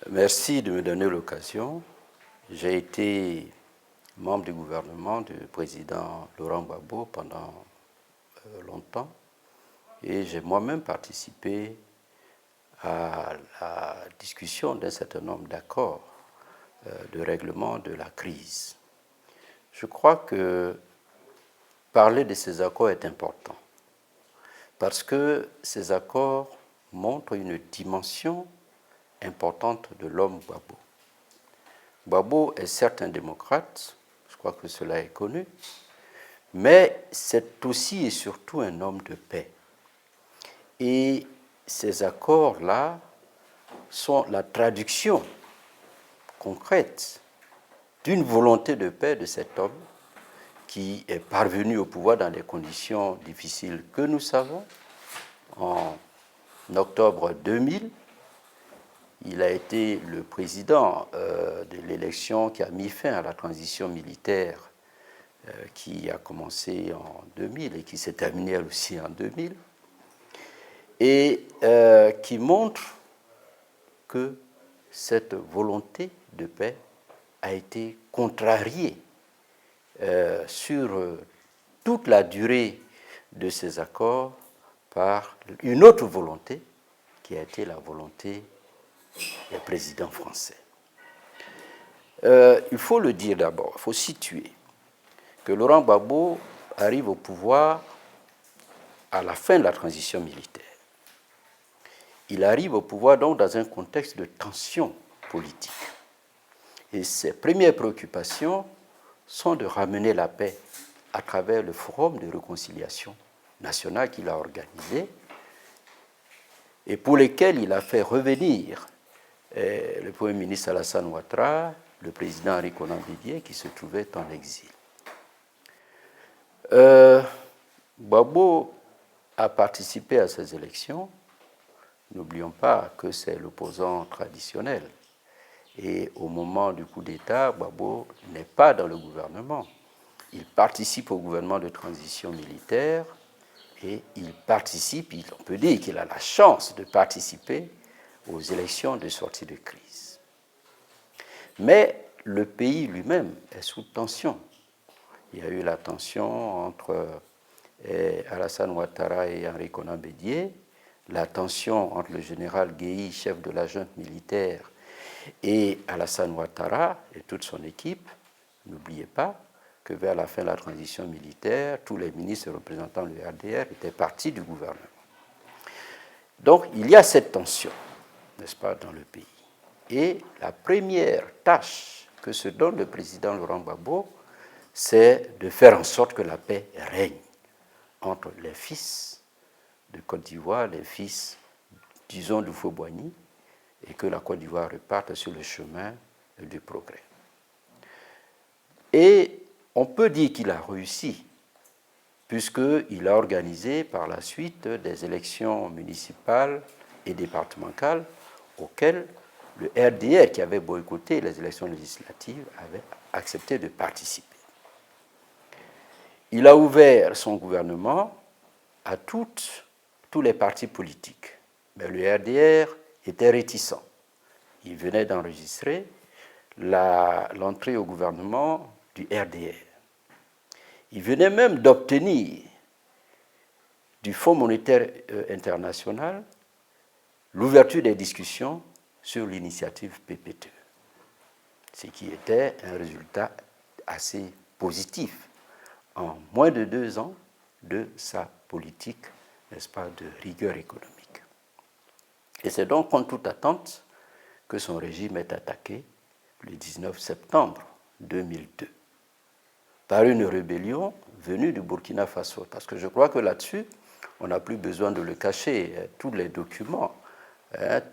Merci de me donner l'occasion. J'ai été membre du gouvernement du président Laurent Gbagbo pendant longtemps et j'ai moi-même participé à la discussion d'un certain nombre d'accords de règlement de la crise. Je crois que parler de ces accords est important parce que ces accords montrent une dimension importante de l'homme Gbagbo. Gbagbo est certes un démocrate, je crois que cela est connu, mais c'est aussi et surtout un homme de paix. Et ces accords-là sont la traduction concrète d'une volonté de paix de cet homme qui est parvenu au pouvoir dans des conditions difficiles que nous savons. En octobre 2000, il a été le président de l'élection qui a mis fin à la transition militaire qui a commencé en 2000 et qui s'est terminée aussi en 2000, et qui montre que cette volonté de paix a été contrariée sur toute la durée de ces accords par une autre volonté qui a été la volonté des présidents français. Il faut le dire d'abord, il faut situer que Laurent Gbagbo arrive au pouvoir à la fin de la transition militaire. Il arrive au pouvoir donc dans un contexte de tension politique. Et ses premières préoccupations sont de ramener la paix à travers le forum de réconciliation nationale qu'il a organisé et pour lesquels il a fait revenir le Premier ministre Alassane Ouattara, le président Henri Konan Bédié, qui se trouvait en exil. Gbagbo a participé à ces élections. N'oublions pas que c'est l'opposant traditionnel. Et au moment du coup d'État, Gbagbo n'est pas dans le gouvernement. Il participe au gouvernement de transition militaire et il participe, on peut dire qu'il a la chance de participer aux élections de sortie de crise. Mais le pays lui-même est sous tension. Il y a eu la tension entre Alassane Ouattara et Henri Konan Bédié, la tension entre le général Guéhi, chef de la junte militaire, et Alassane Ouattara et toute son équipe. N'oubliez pas que vers la fin de la transition militaire, tous les ministres représentant le RDR étaient partis du gouvernement. Donc il y a cette tension, n'est-ce pas, dans le pays. Et la première tâche que se donne le président Laurent Gbagbo, c'est de faire en sorte que la paix règne entre les fils de Côte d'Ivoire, les fils, disons, du Houphouët-Boigny, et que la Côte d'Ivoire reparte sur le chemin du progrès. Et on peut dire qu'il a réussi, puisqu'il a organisé par la suite des élections municipales et départementales auxquelles le RDR, qui avait boycotté les élections législatives, avait accepté de participer. Il a ouvert son gouvernement à tous les partis politiques. Mais le RDR était réticent. Il venait d'enregistrer l'entrée au gouvernement du RDR. Il venait même d'obtenir du Fonds monétaire international l'ouverture des discussions sur l'initiative PPTE, ce qui était un résultat assez positif en moins de 2 ans de sa politique, n'est-ce pas, de rigueur économique. Et c'est donc contre toute attente que son régime est attaqué le 19 septembre 2002 par une rébellion venue du Burkina Faso. Parce que je crois que là-dessus, on n'a plus besoin de le cacher. Tous les documents,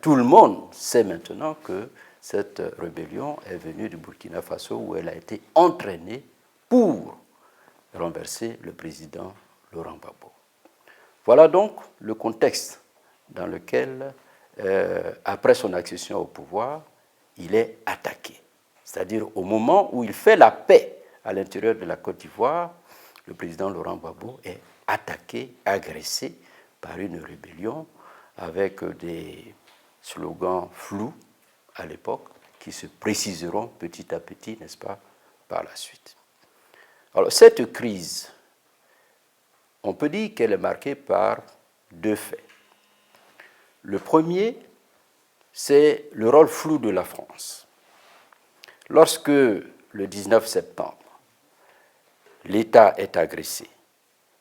tout le monde sait maintenant que cette rébellion est venue du Burkina Faso où elle a été entraînée pour renverser le président Laurent Gbagbo. Voilà donc le contexte dans lequel après son accession au pouvoir, il est attaqué. C'est-à-dire au moment où il fait la paix à l'intérieur de la Côte d'Ivoire, le président Laurent Gbagbo est attaqué, agressé par une rébellion avec des slogans flous à l'époque qui se préciseront petit à petit, n'est-ce pas, par la suite. Alors cette crise, on peut dire qu'elle est marquée par deux faits. Le premier, c'est le rôle flou de la France. Lorsque, le 19 septembre, l'État est agressé,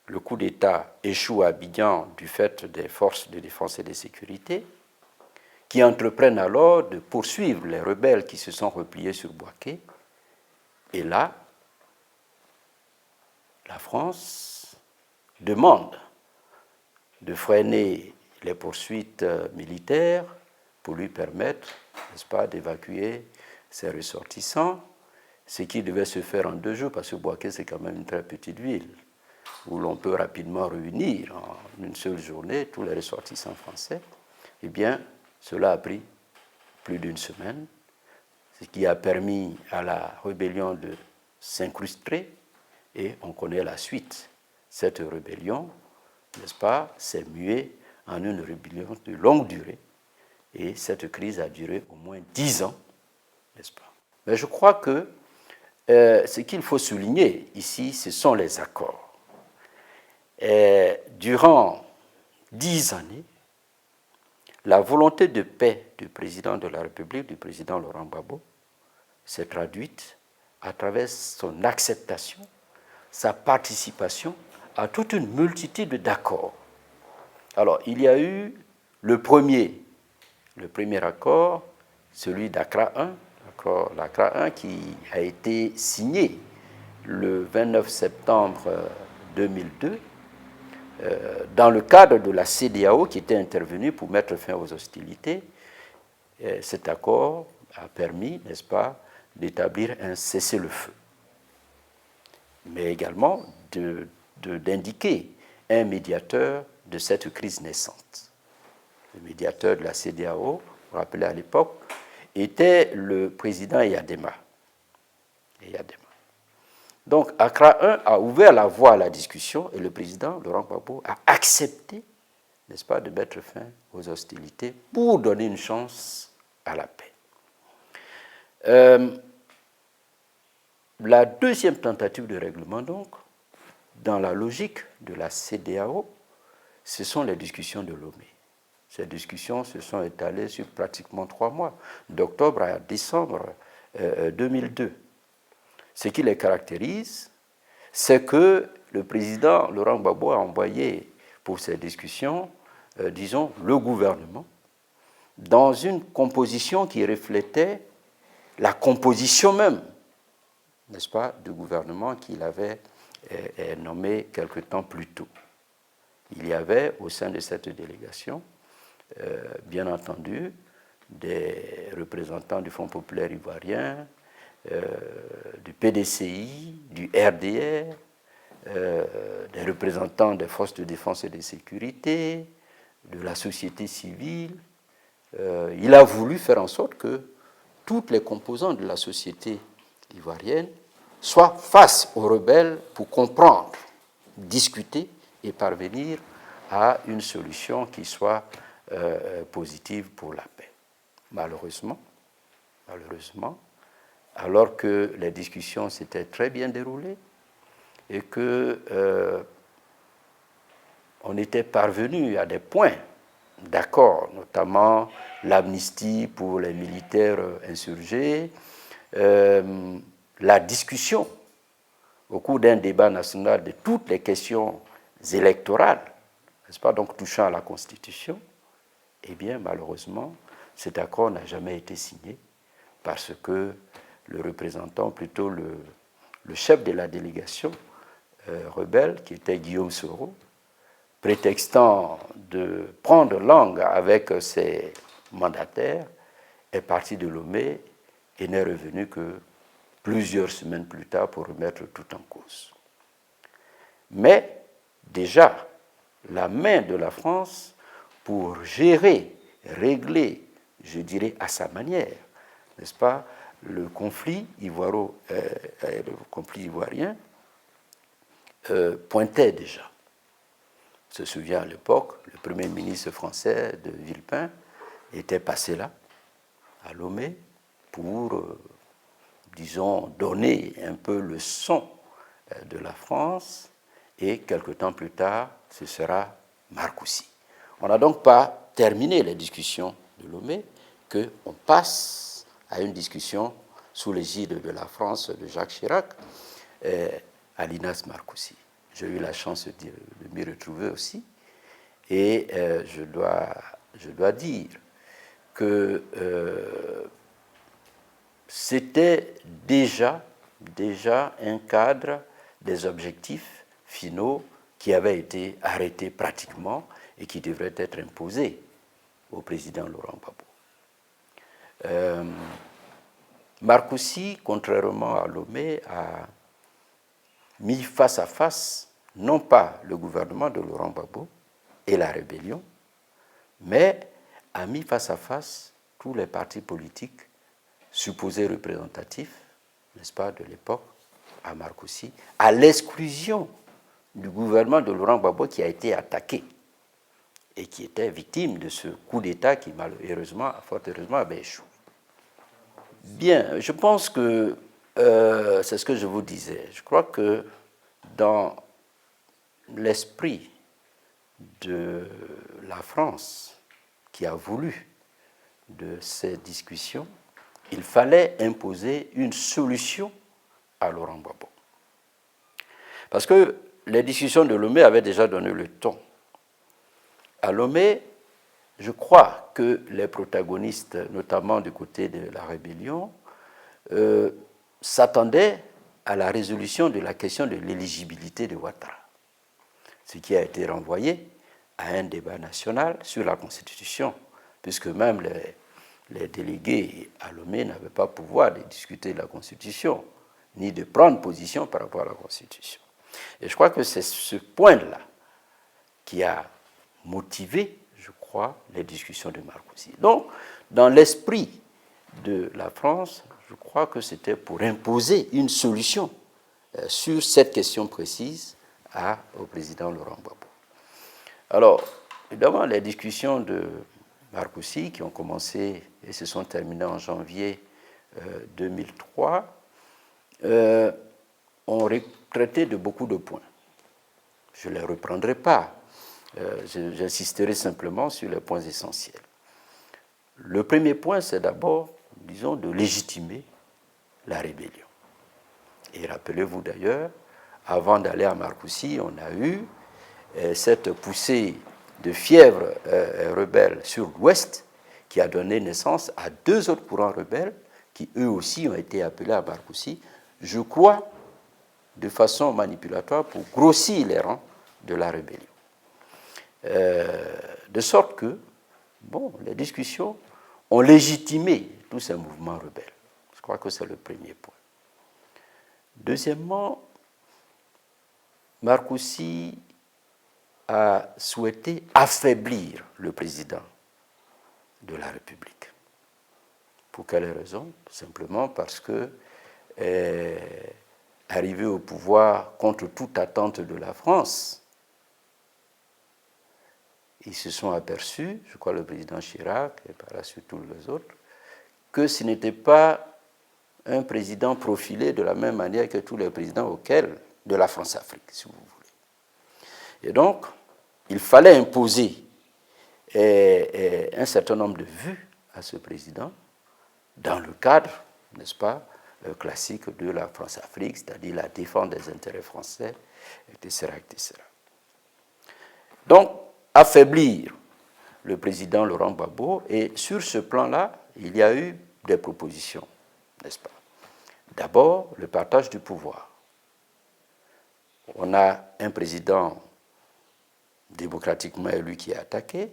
le coup d'État échoue à Abidjan du fait des forces de défense et de sécurité, qui entreprennent alors de poursuivre les rebelles qui se sont repliés sur Bouaké. Et là, la France demande de freiner les poursuites militaires pour lui permettre, n'est-ce pas, d'évacuer ses ressortissants, ce qui devait se faire en 2 jours, parce que Bouaké, c'est quand même une très petite ville, où l'on peut rapidement réunir en une seule journée tous les ressortissants français. Eh bien, cela a pris plus d'1 semaine, ce qui a permis à la rébellion de s'incruster, et on connaît la suite. Cette rébellion, n'est-ce pas, s'est muée en une rébellion de longue durée, et cette crise a duré au moins 10 ans, n'est-ce pas? Mais je crois que ce qu'il faut souligner ici, ce sont les accords. Et durant 10 années, la volonté de paix du président de la République, du président Laurent Gbagbo, s'est traduite à travers son acceptation, sa participation à toute une multitude d'accords. Alors, il y a eu le premier accord, celui d'Accra I, l'Accra I qui a été signé le 29 septembre 2002 dans le cadre de la CEDEAO qui était intervenue pour mettre fin aux hostilités. Cet accord a permis, n'est-ce pas, d'établir un cessez-le-feu, mais également d'indiquer un médiateur de cette crise naissante. Le médiateur de la CEDEAO, vous vous rappelez à l'époque, était le président Eyadema. Donc, Accra I a ouvert la voie à la discussion et le président Laurent Gbagbo a accepté, n'est-ce pas, de mettre fin aux hostilités pour donner une chance à la paix. La deuxième tentative de règlement, donc, dans la logique de la CEDEAO, ce sont les discussions de Lomé. Ces discussions se sont étalées sur pratiquement 3 mois, d'octobre à décembre 2002. Ce qui les caractérise, c'est que le président Laurent Gbagbo a envoyé pour ces discussions, disons, le gouvernement, dans une composition qui reflétait la composition même, n'est-ce pas, du gouvernement qu'il avait nommé quelque temps plus tôt. Il y avait au sein de cette délégation, bien entendu, des représentants du Front populaire ivoirien, du PDCI, du RDR, des représentants des forces de défense et de sécurité, de la société civile. Il a voulu faire en sorte que toutes les composantes de la société ivoirienne soient face aux rebelles pour comprendre, discuter et parvenir à une solution qui soit positive pour la paix. Malheureusement, alors que les discussions s'étaient très bien déroulées et que on était parvenu à des points d'accord, notamment l'amnistie pour les militaires insurgés, la discussion au cours d'un débat national de toutes les questions électorales, n'est-ce pas, donc touchant à la Constitution, eh bien, malheureusement, cet accord n'a jamais été signé parce que le représentant, plutôt le chef de la délégation rebelle, qui était Guillaume Soro, prétextant de prendre langue avec ses mandataires, est parti de Lomé et n'est revenu que plusieurs semaines plus tard pour remettre tout en cause. Mais déjà, la main de la France pour gérer régler, je dirais, à sa manière, n'est-ce pas, le conflit ivoirien pointait déjà. On se souvient à l'époque, le premier ministre français de Villepin était passé là, à Lomé, pour, disons, donner un peu le son de la France, et quelque temps plus tard, ce sera Marcoussis. On n'a donc pas terminé les discussions de Lomé, qu'on passe à une discussion sous l'égide de la France de Jacques Chirac à l'INAS Marcoussis. J'ai eu la chance de m'y retrouver aussi, et je dois dire que c'était déjà un cadre des objectifs finaux qui avaient été arrêtés pratiquement et qui devraient être imposés au président Laurent Gbagbo. Marcoussis, contrairement à Lomé, a mis face à face non pas le gouvernement de Laurent Gbagbo et la rébellion, mais a mis face à face tous les partis politiques supposés représentatifs, n'est-ce pas, de l'époque, à Marcoussis, à l'exclusion du gouvernement de Laurent Gbagbo qui a été attaqué et qui était victime de ce coup d'État qui, malheureusement, fort heureusement, avait échoué. Bien, je pense que c'est ce que je vous disais. Je crois que dans l'esprit de la France qui a voulu de ces discussions, il fallait imposer une solution à Laurent Gbagbo. Parce que les discussions de Lomé avaient déjà donné le ton. À Lomé, je crois que les protagonistes, notamment du côté de la rébellion, s'attendaient à la résolution de la question de l'éligibilité de Ouattara, ce qui a été renvoyé à un débat national sur la Constitution, puisque même les délégués à Lomé n'avaient pas pouvoir de discuter de la Constitution, ni de prendre position par rapport à la Constitution. Et je crois que c'est ce point-là qui a motivé, je crois, les discussions de Marcoussis. Donc, dans l'esprit de la France, je crois que c'était pour imposer une solution sur cette question précise au président Laurent Gbagbo. Alors, évidemment, les discussions de Marcoussis, qui ont commencé et se sont terminées en janvier 2003, ont traité de beaucoup de points. Je ne les reprendrai pas. J'insisterai simplement sur les points essentiels. Le premier point, c'est d'abord, disons, de légitimer la rébellion. Et rappelez-vous d'ailleurs, avant d'aller à Marcoussis, on a eu cette poussée de fièvre rebelle sur l'ouest qui a donné naissance à deux autres courants rebelles qui eux aussi ont été appelés à Marcoussis, je crois, de façon manipulatoire pour grossir les rangs de la rébellion. De sorte que, bon, les discussions ont légitimé tous ces mouvements rebelles. Je crois que c'est le premier point. Deuxièmement, Marcoussis a souhaité affaiblir le président de la République. Pour quelle raison? Simplement parce que, arrivé au pouvoir contre toute attente de la France, ils se sont aperçus, je crois le président Chirac et par la suite tous les autres, que ce n'était pas un président profilé de la même manière que tous les présidents de la France-Afrique, si vous voulez. Et donc, il fallait imposer un certain nombre de vues à ce président dans le cadre, n'est-ce pas, classique de la France-Afrique, c'est-à-dire la défense des intérêts français, etc., etc. Donc, affaiblir le président Laurent Gbagbo, et sur ce plan-là, il y a eu des propositions, n'est-ce pas? D'abord, le partage du pouvoir. On a un président démocratiquement élu qui est attaqué,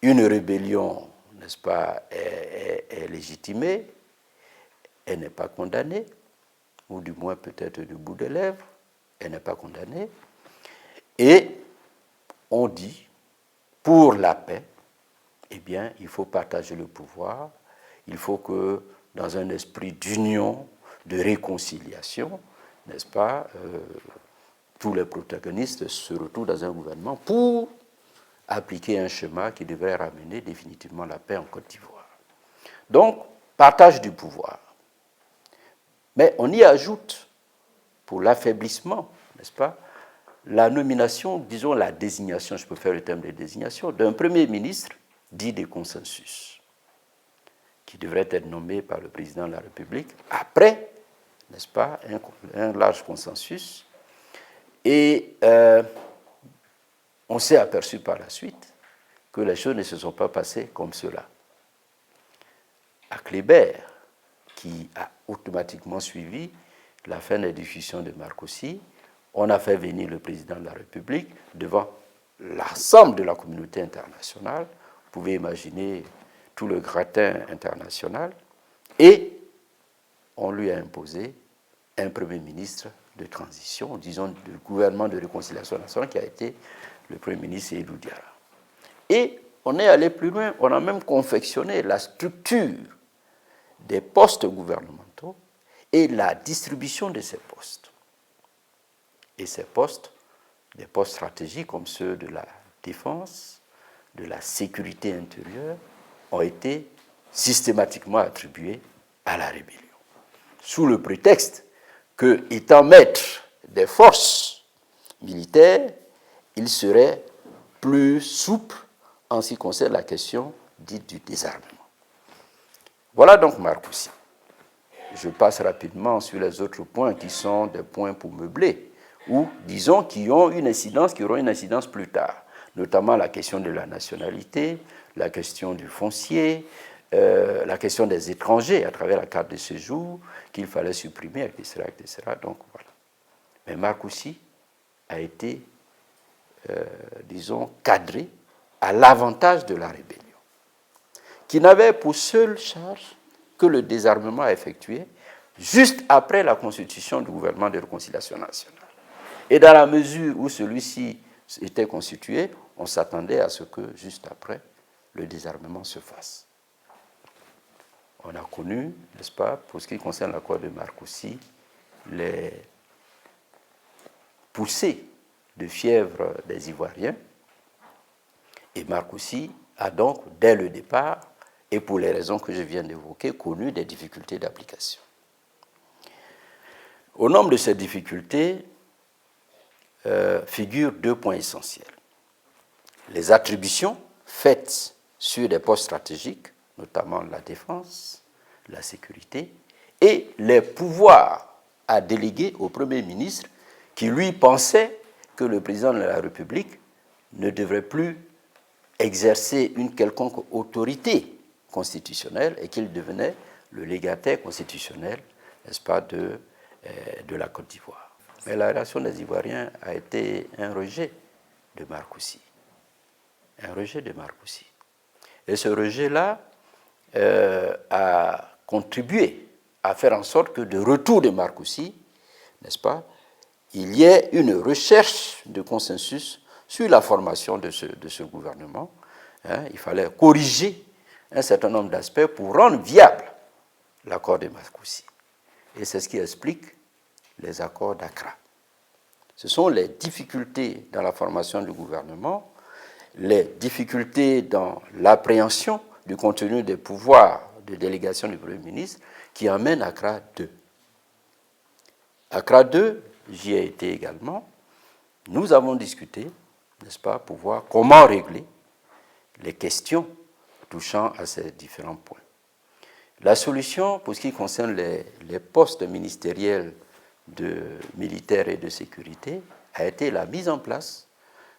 une rébellion, n'est-ce pas, est légitimée, elle n'est pas condamnée, ou du moins peut-être du bout des lèvres, elle n'est pas condamnée, et on dit, pour la paix, eh bien, il faut partager le pouvoir, il faut que, dans un esprit d'union, de réconciliation, n'est-ce pas, tous les protagonistes se retrouvent dans un gouvernement pour appliquer un schéma qui devrait ramener définitivement la paix en Côte d'Ivoire. Donc, partage du pouvoir. Mais on y ajoute, pour l'affaiblissement, n'est-ce pas, la nomination, disons la désignation, je peux faire le terme de désignation, d'un Premier ministre dit de consensus, qui devrait être nommé par le président de la République après, n'est-ce pas, un large consensus. Et on s'est aperçu par la suite que les choses ne se sont pas passées comme cela. À Kléber, qui a automatiquement suivi la fin des discussions de Marcoussis, on a fait venir le président de la République devant l'ensemble de la communauté internationale. Vous pouvez imaginer tout le gratin international. Et on lui a imposé un Premier ministre de transition, disons du gouvernement de réconciliation nationale, qui a été le Premier ministre Seydou Diarra. Et on est allé plus loin, on a même confectionné la structure des postes gouvernementaux et la distribution de ces postes. Et ces postes, des postes stratégiques comme ceux de la défense, de la sécurité intérieure, ont été systématiquement attribués à la rébellion. Sous le prétexte que, étant maître des forces militaires, il serait plus souple en ce qui concerne la question dite du désarmement. Voilà donc Marcoussis. Je passe rapidement sur les autres points qui sont des points pour meubler, ou disons qui auront une incidence plus tard, notamment la question de la nationalité, la question du foncier, la question des étrangers à travers la carte de séjour qu'il fallait supprimer, etc., etc. Donc voilà. Mais Marcoussis a été, disons, cadré à l'avantage de la rébellion, qui n'avait pour seule charge que le désarmement effectué juste après la constitution du gouvernement de réconciliation nationale. Et dans la mesure où celui-ci était constitué, on s'attendait à ce que, juste après, le désarmement se fasse. On a connu, n'est-ce pas, pour ce qui concerne l'accord de Marcoussis, les poussées de fièvre des Ivoiriens. Et Marcoussis a donc, dès le départ, et pour les raisons que je viens d'évoquer, connu des difficultés d'application. Au nombre de ces difficultés figurent deux points essentiels. Les attributions faites sur des postes stratégiques, notamment la défense, la sécurité, et les pouvoirs à déléguer au Premier ministre qui, lui, pensait que le président de la République ne devrait plus exercer une quelconque autorité constitutionnelle et qu'il devenait le légataire constitutionnel, n'est-ce pas, de la Côte d'Ivoire. Mais la réaction des Ivoiriens a été un rejet de Marcoussis. Un rejet de Marcoussis. Et ce rejet-là a contribué à faire en sorte que de retour de Marcoussis, n'est-ce pas, il y ait une recherche de consensus sur la formation de ce gouvernement. Il fallait corriger un certain nombre d'aspects pour rendre viable l'accord de Marcoussis. Et c'est ce qui explique les accords d'Accra. Ce sont les difficultés dans la formation du gouvernement, les difficultés dans l'appréhension du contenu des pouvoirs de délégation du Premier ministre qui amènent Accra 2. Accra 2, j'y ai été également. Nous avons discuté, n'est-ce pas, pour voir comment régler les questions touchant à ces différents points. La solution, pour ce qui concerne les postes ministériels de militaires et de sécurité, a été la mise en place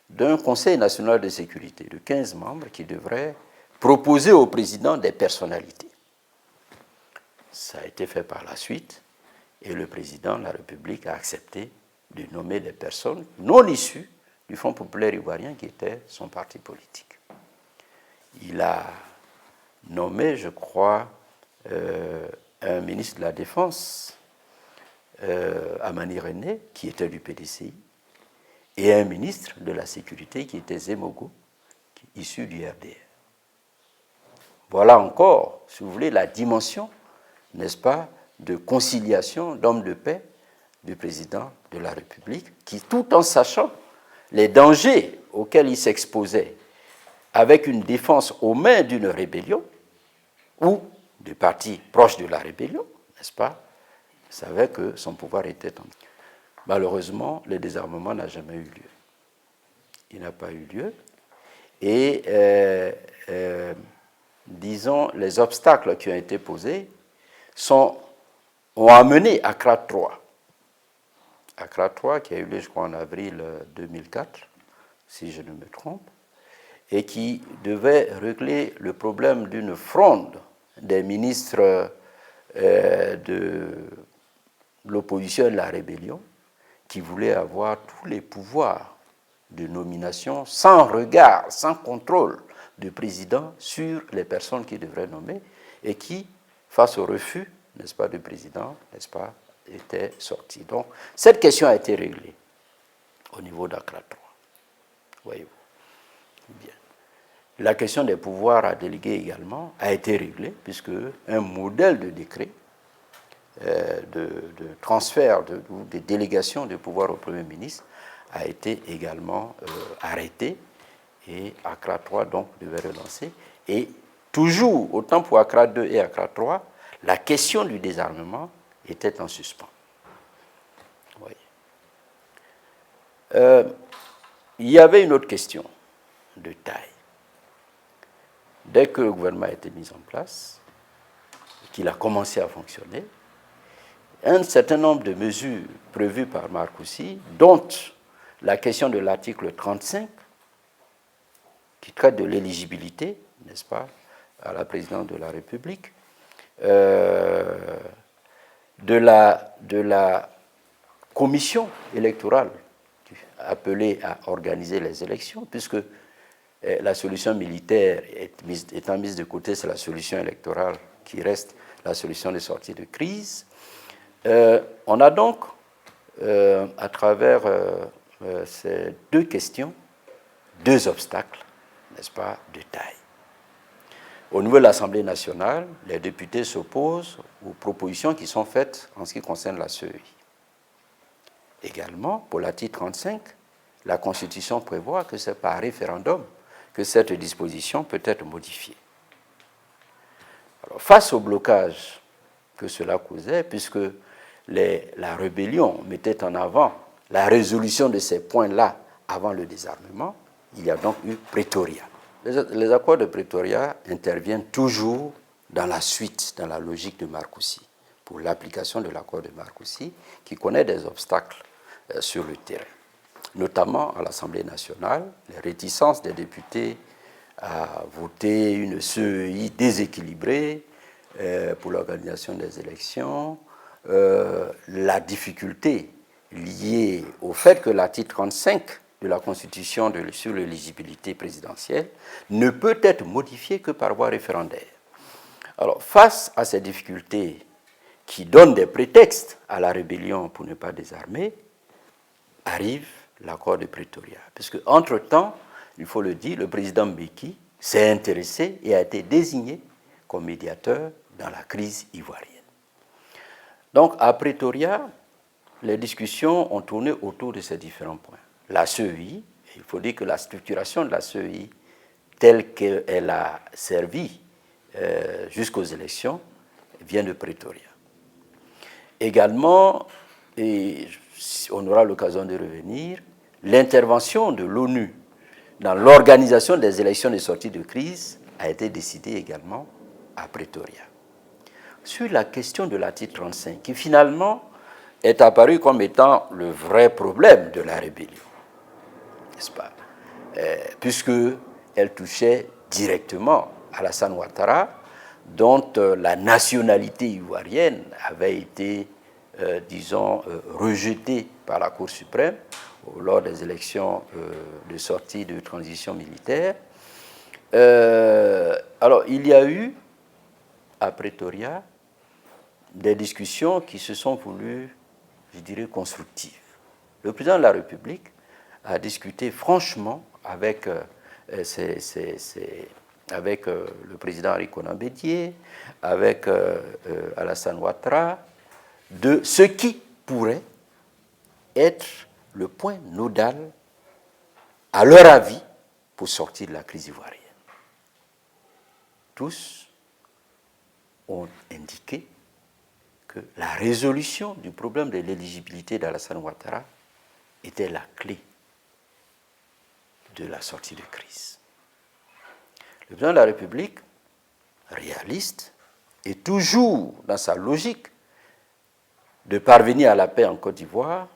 d'un Conseil national de sécurité de 15 membres qui devrait proposer au président des personnalités. Ça a été fait par la suite et le président de la République a accepté de nommer des personnes non issues du Front populaire ivoirien qui était son parti politique. Il a nommé, je crois, un ministre de la Défense, Amani René, qui était du PDCI, et un ministre de la Sécurité qui était Zemogo, issu du RDR. Voilà encore, si vous voulez, la dimension, n'est-ce pas, de conciliation, d'homme de paix du président de la République, qui, tout en sachant les dangers auxquels il s'exposait avec une défense aux mains d'une rébellion ou de partis proches de la rébellion, n'est-ce pas, savait que son pouvoir était en... Malheureusement, le désarmement n'a jamais eu lieu. Il n'a pas eu lieu. Et, disons, les obstacles qui ont été posés ont amené Accra 3. Accra 3, qui a eu lieu, je crois, en avril 2004, si je ne me trompe, et qui devait régler le problème d'une fronde des ministres de l'opposition et de la rébellion, qui voulaient avoir tous les pouvoirs de nomination sans regard, sans contrôle du président sur les personnes qu'il devrait nommer et qui, face au refus, n'est-ce pas, du président, n'est-ce pas, étaient sortis. Donc, cette question a été réglée au niveau d'Accra 3. Voyez-vous. Bien. La question des pouvoirs à déléguer également a été réglée, puisque un modèle de décret de transfert ou de délégation de pouvoir au Premier ministre a été également arrêté et Accra 3 donc devait relancer. Et toujours, autant pour Accra 2 et Accra 3, la question du désarmement était en suspens. Oui. Il y avait une autre question de taille. Dès que le gouvernement a été mis en place, qu'il a commencé à fonctionner, un certain nombre de mesures prévues par Marcoussis, dont la question de l'article 35, qui traite de l'éligibilité, n'est-ce pas, à la présidence de la République, de la commission électorale appelée à organiser les élections, puisque la solution militaire étant mise de côté, c'est la solution électorale qui reste la solution de sortie de crise. On a donc, à travers ces deux questions, deux obstacles, n'est-ce pas, de taille. Au niveau de l'Assemblée nationale, les députés s'opposent aux propositions qui sont faites en ce qui concerne la CEI. Également, pour l'article 35, la Constitution prévoit que c'est par référendum que cette disposition peut être modifiée. Alors, face au blocage que cela causait, puisque la rébellion mettait en avant la résolution de ces points-là avant le désarmement, il y a donc eu Pretoria. Les accords de Pretoria interviennent toujours dans la suite, dans la logique de Marcoussis, pour l'application de l'accord de Marcoussis, qui connaît des obstacles sur le terrain. Notamment à l'Assemblée nationale, les réticences des députés à voter une CEI déséquilibrée pour l'organisation des élections, la difficulté liée au fait que l'article 35 de la Constitution sur l'éligibilité présidentielle ne peut être modifié que par voie référendaire. Alors, face à ces difficultés qui donnent des prétextes à la rébellion pour ne pas désarmer, arrive l'accord de Pretoria. Puisque, entre-temps, il faut le dire, le président Mbeki s'est intéressé et a été désigné comme médiateur dans la crise ivoirienne. Donc, à Pretoria, les discussions ont tourné autour de ces différents points. La CEI, il faut dire que la structuration de la CEI, telle qu'elle a servi jusqu'aux élections, vient de Pretoria. Également, et on aura l'occasion de revenir, l'intervention de l'ONU dans l'organisation des élections de sortie de crise a été décidée également à Pretoria. Sur la question de l'article 35, qui finalement est apparu comme étant le vrai problème de la rébellion, n'est-ce pas, puisqu'elle touchait directement Alassane Ouattara, dont la nationalité ivoirienne avait été, disons, rejetée par la Cour suprême lors des élections de sortie de transition militaire. Alors, il y a eu, à Pretoria, des discussions qui se sont voulues, je dirais, constructives. Le président de la République a discuté franchement avec ses avec le président Henri Konan Bédié, avec Alassane Ouattara, de ce qui pourrait être le point nodal, à leur avis, pour sortir de la crise ivoirienne. Tous ont indiqué que la résolution du problème de l'éligibilité d'Alassane Ouattara était la clé de la sortie de crise. Le président de la République, réaliste, est toujours dans sa logique de parvenir à la paix en Côte d'Ivoire.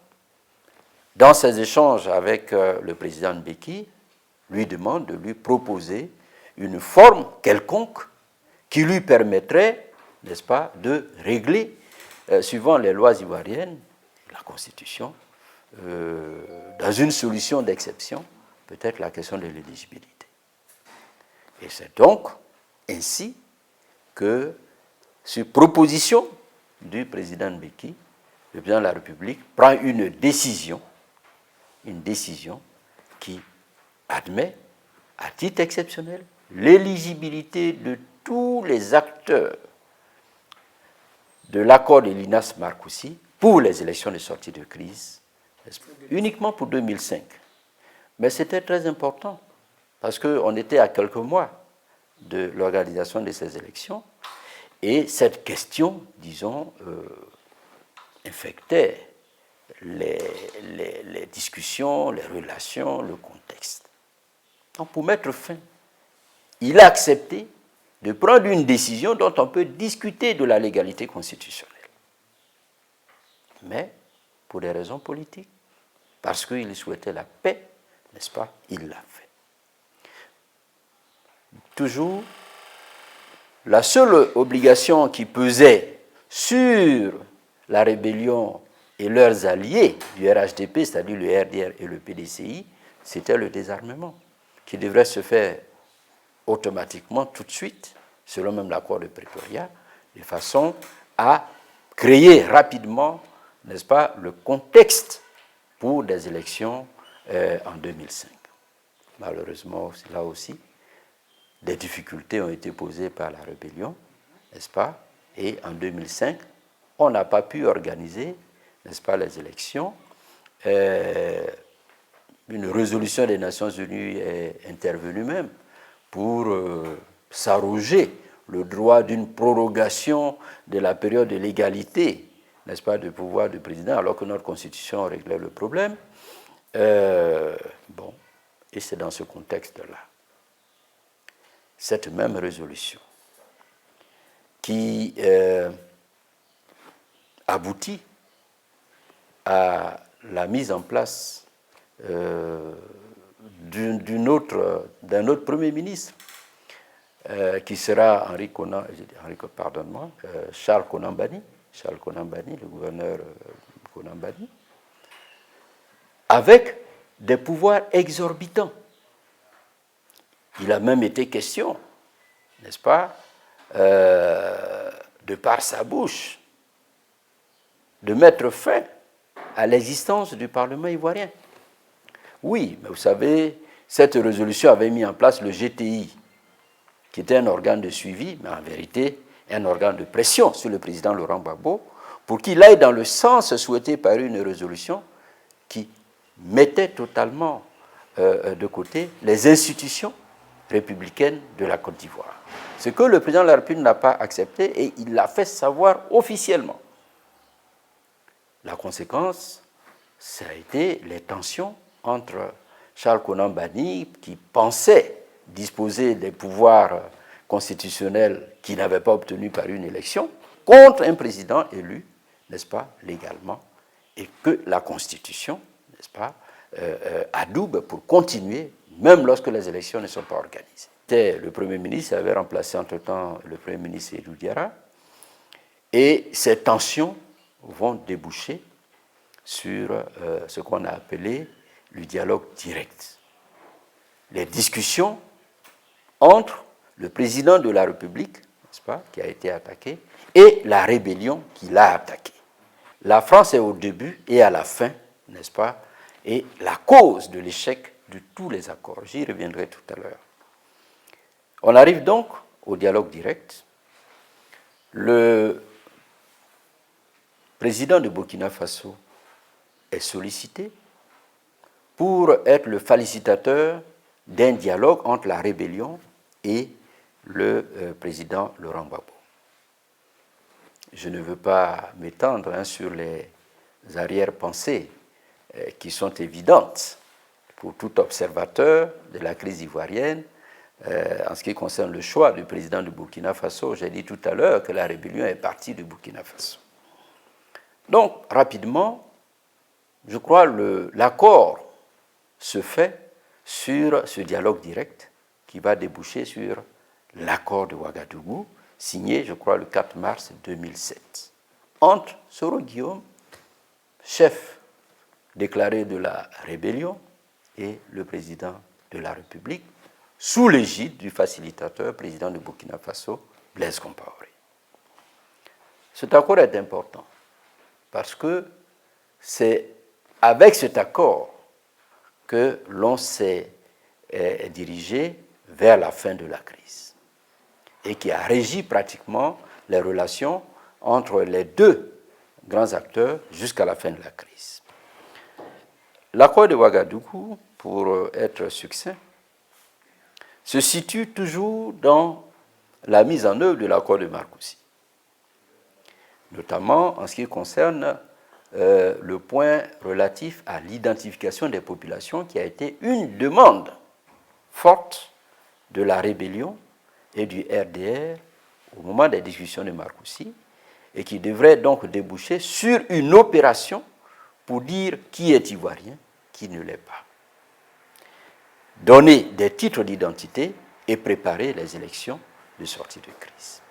Dans ses échanges avec le président Mbeki, lui demande de lui proposer une forme quelconque qui lui permettrait, n'est-ce pas, de régler, suivant les lois ivoiriennes, la Constitution, dans une solution d'exception, peut-être la question de l'éligibilité. Et c'est donc ainsi que, sur proposition du président Mbeki, le président de la République prend une décision qui admet, à titre exceptionnel, l'éligibilité de tous les acteurs de l'accord de Linas Marcoussi pour les élections de sortie de crise, uniquement pour 2005. Mais c'était très important, parce qu'on était à quelques mois de l'organisation de ces élections, et cette question, disons, infectait les discussions, les relations, le contexte. Donc, pour mettre fin, il a accepté de prendre une décision dont on peut discuter de la légalité constitutionnelle. Mais, pour des raisons politiques, parce qu'il souhaitait la paix, n'est-ce pas, il l'a fait. Toujours, la seule obligation qui pesait sur la rébellion et leurs alliés du RHDP, c'est-à-dire le RDR et le PDCI, c'était le désarmement, qui devrait se faire automatiquement tout de suite, selon même l'accord de Pretoria, de façon à créer rapidement, n'est-ce pas, le contexte pour des élections en 2005. Malheureusement, là aussi, des difficultés ont été posées par la rébellion, n'est-ce pas, et en 2005, on n'a pas pu organiser, n'est-ce pas, les élections. Une résolution des Nations Unies est intervenue même pour s'arroger le droit d'une prorogation de la période de légalité, n'est-ce pas, du pouvoir du président, alors que notre Constitution réglait le problème. Bon, et c'est dans ce contexte-là, cette même résolution qui aboutit à la mise en place d'un autre Premier ministre, qui sera Charles Konan Banny, le gouverneur Konan Banny, avec des pouvoirs exorbitants. Il a même été question, n'est-ce pas, de par sa bouche, de mettre fin à l'existence du Parlement ivoirien. Oui, mais vous savez, cette résolution avait mis en place le GTI, qui était un organe de suivi, mais en vérité un organe de pression sur le président Laurent Gbagbo, pour qu'il aille dans le sens souhaité par une résolution qui mettait totalement de côté les institutions républicaines de la Côte d'Ivoire. Ce que le président de la République n'a pas accepté, et il l'a fait savoir officiellement. La conséquence, ça a été les tensions entre Charles Konan Banny, qui pensait disposer des pouvoirs constitutionnels qu'il n'avait pas obtenus par une élection, contre un président élu, n'est-ce pas, légalement, et que la Constitution, n'est-ce pas, adoube pour continuer, même lorsque les élections ne sont pas organisées. Le Premier ministre avait remplacé entre-temps le Premier ministre Seydou Diarra, et ces tensions vont déboucher sur ce qu'on a appelé le dialogue direct. Les discussions entre le président de la République, n'est-ce pas, qui a été attaqué, et la rébellion qui l'a attaqué. La France est au début et à la fin, n'est-ce pas, et la cause de l'échec de tous les accords. J'y reviendrai tout à l'heure. On arrive donc au dialogue direct. Le président de Burkina Faso est sollicité pour être le facilitateur d'un dialogue entre la rébellion et le président Laurent Gbagbo. Je ne veux pas m'étendre sur les arrière-pensées qui sont évidentes pour tout observateur de la crise ivoirienne. En ce qui concerne le choix du président du Burkina Faso, j'ai dit tout à l'heure que la rébellion est partie du Burkina Faso. Donc, rapidement, je crois que l'accord se fait sur ce dialogue direct qui va déboucher sur l'accord de Ouagadougou, signé, je crois, le 4 mars 2007, entre Soro Guillaume, chef déclaré de la rébellion, et le président de la République, sous l'égide du facilitateur, président du Burkina Faso, Blaise Compaoré. Cet accord est important parce que c'est avec cet accord que l'on s'est dirigé vers la fin de la crise et qui a régi pratiquement les relations entre les deux grands acteurs jusqu'à la fin de la crise. L'accord de Ouagadougou, pour être succinct, se situe toujours dans la mise en œuvre de l'accord de Marcoussis, notamment en ce qui concerne le point relatif à l'identification des populations qui a été une demande forte de la rébellion et du RDR au moment des discussions de Marcoussis et qui devrait donc déboucher sur une opération pour dire qui est ivoirien, qui ne l'est pas. Donner des titres d'identité et préparer les élections de sortie de crise.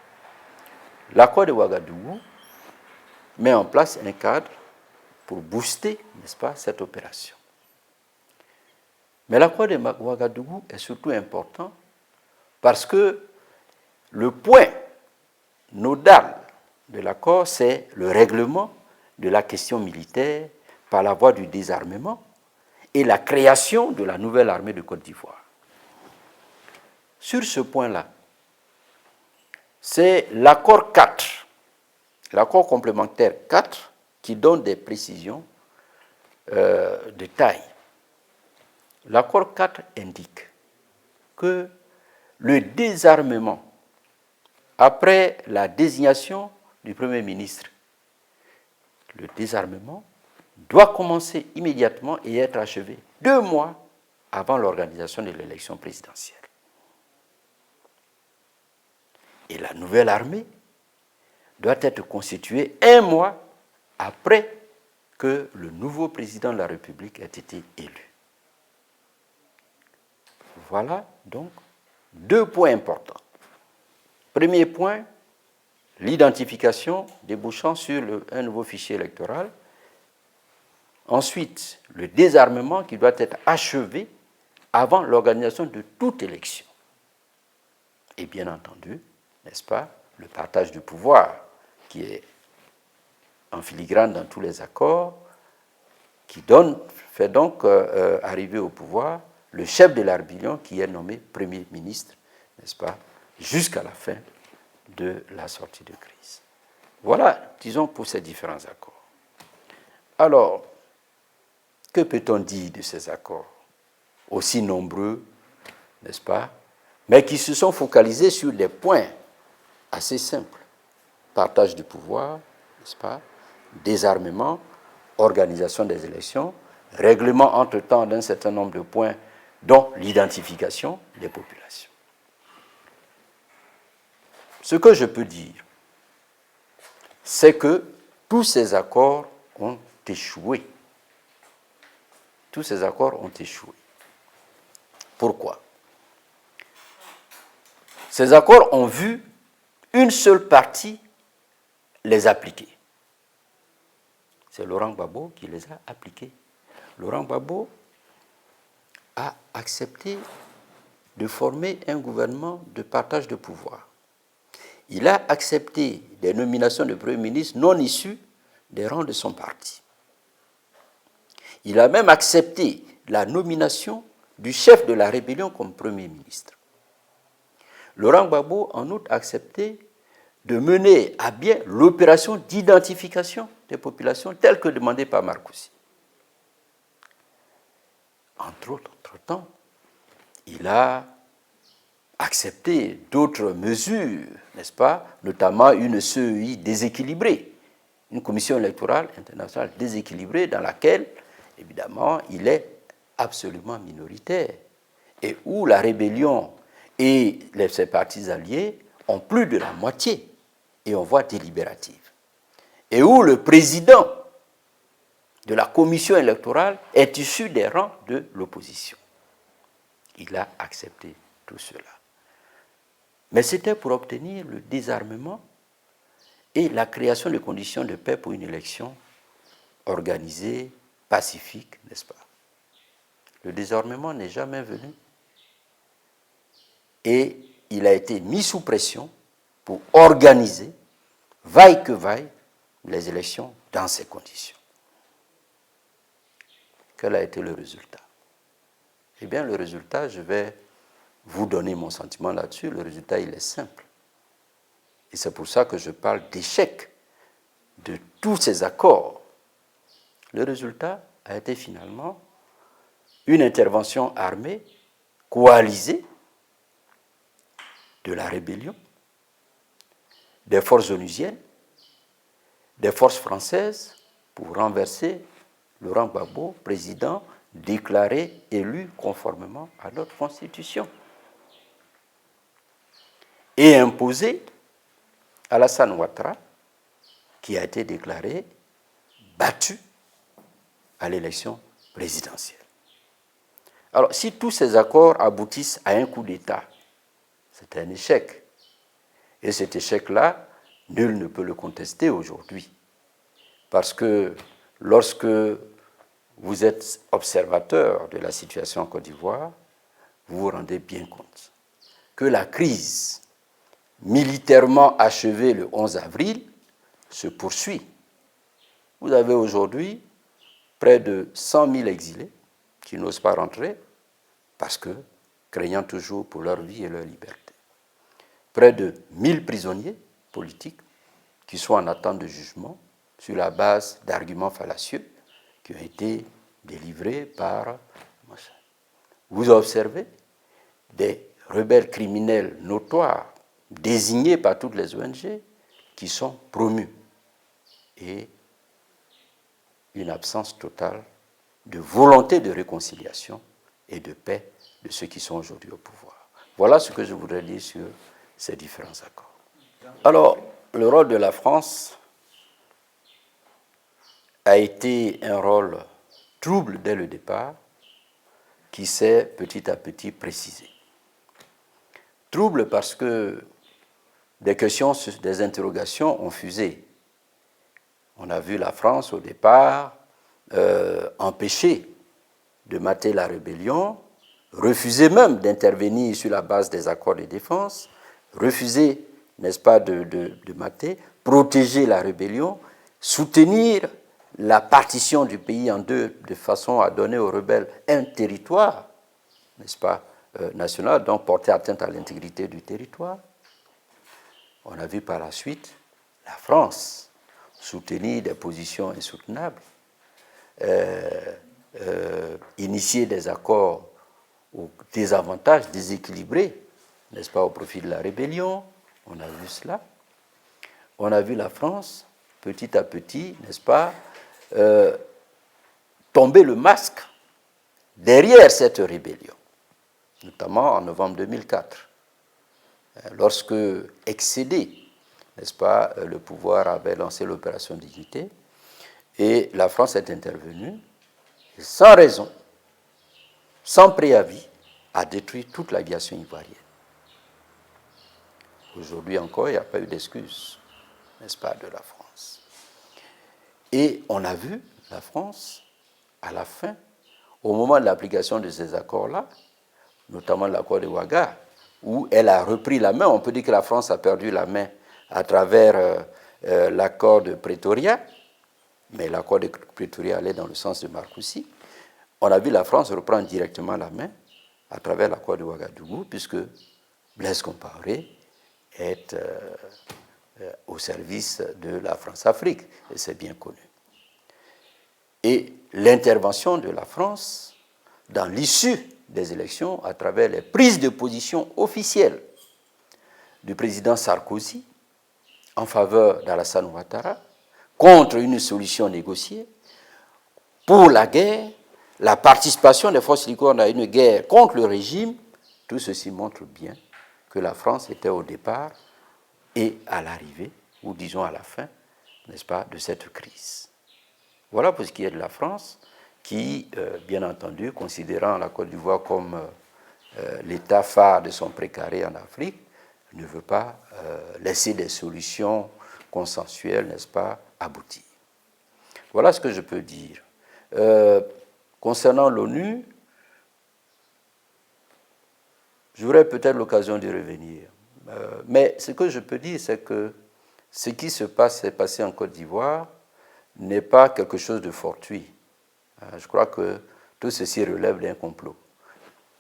L'accord de Ouagadougou met en place un cadre pour booster, n'est-ce pas, cette opération. Mais l'accord de Ouagadougou est surtout important parce que le point nodal de l'accord, c'est le règlement de la question militaire par la voie du désarmement et la création de la nouvelle armée de Côte d'Ivoire. Sur ce point-là, c'est l'accord 4, l'accord complémentaire 4, qui donne des précisions de taille. L'accord 4 indique que le désarmement, après la désignation du Premier ministre, le désarmement doit commencer immédiatement et être achevé 2 mois avant l'organisation de l'élection présidentielle. Et la nouvelle armée doit être constituée 1 mois après que le nouveau président de la République ait été élu. Voilà donc 2 points importants. Premier point, l'identification débouchant sur un nouveau fichier électoral. Ensuite, le désarmement qui doit être achevé avant l'organisation de toute élection. Et bien entendu, n'est-ce pas, le partage du pouvoir qui est en filigrane dans tous les accords, qui fait donc arriver au pouvoir le chef de la rébellion qui est nommé Premier ministre, n'est-ce pas, jusqu'à la fin de la sortie de crise. Voilà, disons, pour ces différents accords. Alors, que peut-on dire de ces accords, aussi nombreux, n'est-ce pas, mais qui se sont focalisés sur des points assez simples. Partage du pouvoir, n'est-ce pas, désarmement, organisation des élections, règlement entre-temps d'un certain nombre de points, dont l'identification des populations. Ce que je peux dire, c'est que tous ces accords ont échoué. Tous ces accords ont échoué. Pourquoi? Ces accords ont vu une seule partie les appliquer. C'est Laurent Gbagbo qui les a appliqués. Laurent Gbagbo a accepté de former un gouvernement de partage de pouvoir. Il a accepté des nominations de Premier ministre non issues des rangs de son parti. Il a même accepté la nomination du chef de la rébellion comme Premier ministre. Laurent Gbagbo, en outre, a accepté de mener à bien l'opération d'identification des populations telle que demandée par Marcoussi. Entre-temps, il a accepté d'autres mesures, n'est-ce pas, notamment une CEI déséquilibrée, une commission électorale internationale déséquilibrée dans laquelle, évidemment, il est absolument minoritaire et où la rébellion et ses partis alliés ont plus de la moitié et en voie délibérative. Et où le président de la commission électorale est issu des rangs de l'opposition. Il a accepté tout cela. Mais c'était pour obtenir le désarmement et la création de conditions de paix pour une élection organisée, pacifique, n'est-ce pas? Le désarmement n'est jamais venu et il a été mis sous pression pour organiser, vaille que vaille, les élections dans ces conditions. Quel a été le résultat? Eh bien, le résultat, je vais vous donner mon sentiment là-dessus. Le résultat, il est simple. Et c'est pour ça que je parle d'échec de tous ces accords. Le résultat a été finalement une intervention armée, coalisée, de la rébellion, des forces onusiennes, des forces françaises, pour renverser Laurent Gbagbo, président déclaré, élu conformément à notre Constitution, et imposer Alassane Ouattara, qui a été déclaré battu à l'élection présidentielle. Alors, si tous ces accords aboutissent à un coup d'État, c'est un échec. Et cet échec-là, nul ne peut le contester aujourd'hui. Parce que lorsque vous êtes observateur de la situation en Côte d'Ivoire, vous vous rendez bien compte que la crise militairement achevée le 11 avril se poursuit. Vous avez aujourd'hui près de 100 000 exilés qui n'osent pas rentrer parce que, craignant toujours pour leur vie et leur liberté. Près de 1000 prisonniers politiques qui sont en attente de jugement sur la base d'arguments fallacieux qui ont été délivrés par... Vous observez des rebelles criminels notoires désignés par toutes les ONG qui sont promus et une absence totale de volonté de réconciliation et de paix de ceux qui sont aujourd'hui au pouvoir. Voilà ce que je voudrais dire sur ces différents accords. Alors, le rôle de la France a été un rôle trouble dès le départ, qui s'est petit à petit précisé. Trouble parce que des questions, des interrogations ont fusé. On a vu la France au départ empêcher de mater la rébellion, refuser même d'intervenir sur la base des accords de défense, refuser, n'est-ce pas, de mater, protéger la rébellion, soutenir la partition du pays en deux de façon à donner aux rebelles un territoire, n'est-ce pas, national, donc porter atteinte à l'intégrité du territoire. On a vu par la suite la France soutenir des positions insoutenables, initier des accords au désavantage déséquilibrés, n'est-ce pas, au profit de la rébellion. On a vu cela. On a vu la France, petit à petit, n'est-ce pas, tomber le masque derrière cette rébellion, notamment en novembre 2004, lorsque, excédé, n'est-ce pas, le pouvoir avait lancé l'opération Dignité, et la France est intervenue, sans raison, sans préavis, a détruit toute l'aviation ivoirienne. Aujourd'hui encore, il n'y a pas eu d'excuse, n'est-ce pas, de la France. Et on a vu la France, à la fin, au moment de l'application de ces accords-là, notamment l'accord de Ouaga, où elle a repris la main. On peut dire que la France a perdu la main à travers l'accord de Pretoria, mais l'accord de Pretoria allait dans le sens de Marcoussi. On a vu la France reprendre directement la main à travers l'accord de Ouagadougou, puisque Blaise Compaoré est au service de la France-Afrique, et c'est bien connu. Et l'intervention de la France dans l'issue des élections à travers les prises de position officielles du président Sarkozy en faveur d'Alassane Ouattara contre une solution négociée pour la guerre, la participation des forces licornes à une guerre contre le régime, tout ceci montre bien que la France était au départ et à l'arrivée, ou disons à la fin, n'est-ce pas, de cette crise. Voilà pour ce qui est de la France, qui, bien entendu, considérant la Côte d'Ivoire comme l'état phare de son précaré en Afrique, ne veut pas laisser des solutions consensuelles, n'est-ce pas, aboutir. Voilà ce que je peux dire. Concernant l'ONU, j'aurai peut-être l'occasion d'y revenir. Mais ce que je peux dire, c'est que ce qui s'est passé en Côte d'Ivoire n'est pas quelque chose de fortuit. Je crois que tout ceci relève d'un complot.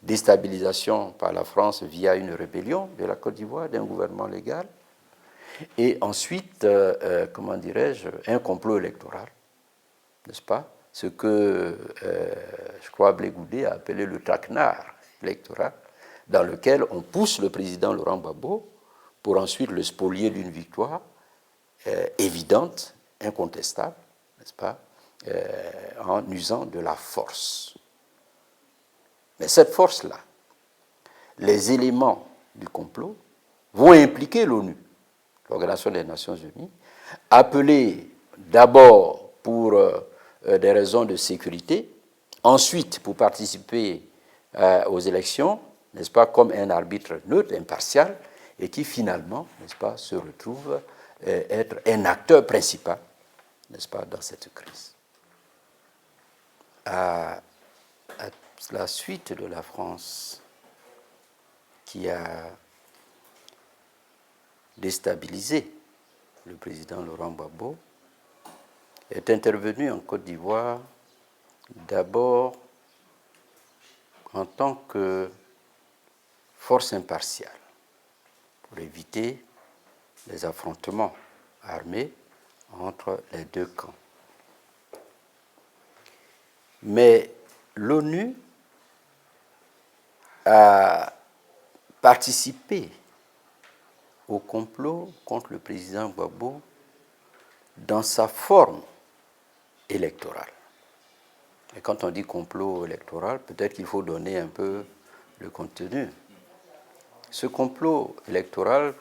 Déstabilisation par la France via une rébellion de la Côte d'Ivoire, d'un gouvernement légal, et ensuite, comment dirais-je, un complot électoral, n'est-ce pas? Ce que, je crois, Blé Goudé a appelé le traquenard électoral, dans lequel on pousse le président Laurent Gbagbo pour ensuite le spolier d'une victoire évidente, incontestable, n'est-ce pas, en usant de la force. Mais cette force-là, les éléments du complot vont impliquer l'ONU, l'Organisation des Nations Unies, appelée d'abord pour des raisons de sécurité, ensuite pour participer aux élections, n'est-ce pas, comme un arbitre neutre, impartial, et qui finalement, n'est-ce pas, se retrouve être un acteur principal, n'est-ce pas, dans cette crise. À la suite de la France, qui a déstabilisé le président Laurent Gbagbo, est intervenu en Côte d'Ivoire d'abord en tant que force impartiale pour éviter les affrontements armés entre les deux camps. Mais l'ONU a participé au complot contre le président Gbagbo dans sa forme électorale. Et quand on dit complot électoral, peut-être qu'il faut donner un peu le contenu. Ce complot électoral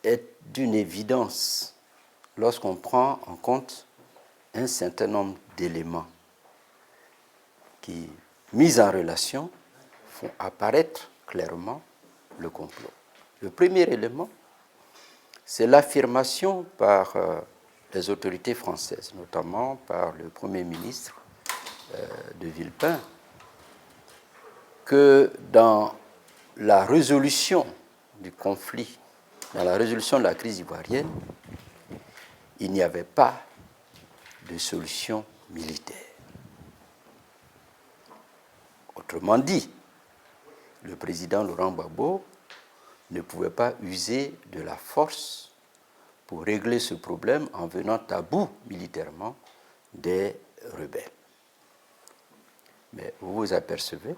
est d'une évidence lorsqu'on prend en compte un certain nombre d'éléments qui, mis en relation, font apparaître clairement le complot. Le premier élément, c'est l'affirmation par les autorités françaises, notamment par le Premier ministre de Villepin, que dans la résolution du conflit, dans la résolution de la crise ivoirienne, il n'y avait pas de solution militaire. Autrement dit, le président Laurent Gbagbo ne pouvait pas user de la force pour régler ce problème en venant à bout militairement des rebelles. Mais vous vous apercevez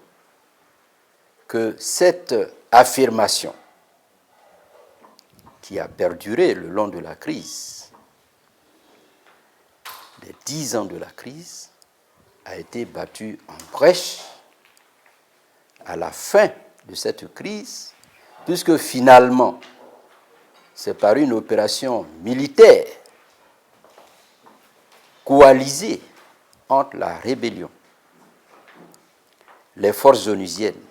que cette affirmation qui a perduré le long de la crise, les 10 ans de la crise, a été battue en brèche à la fin de cette crise, puisque finalement, c'est par une opération militaire coalisée entre la rébellion, les forces onusiennes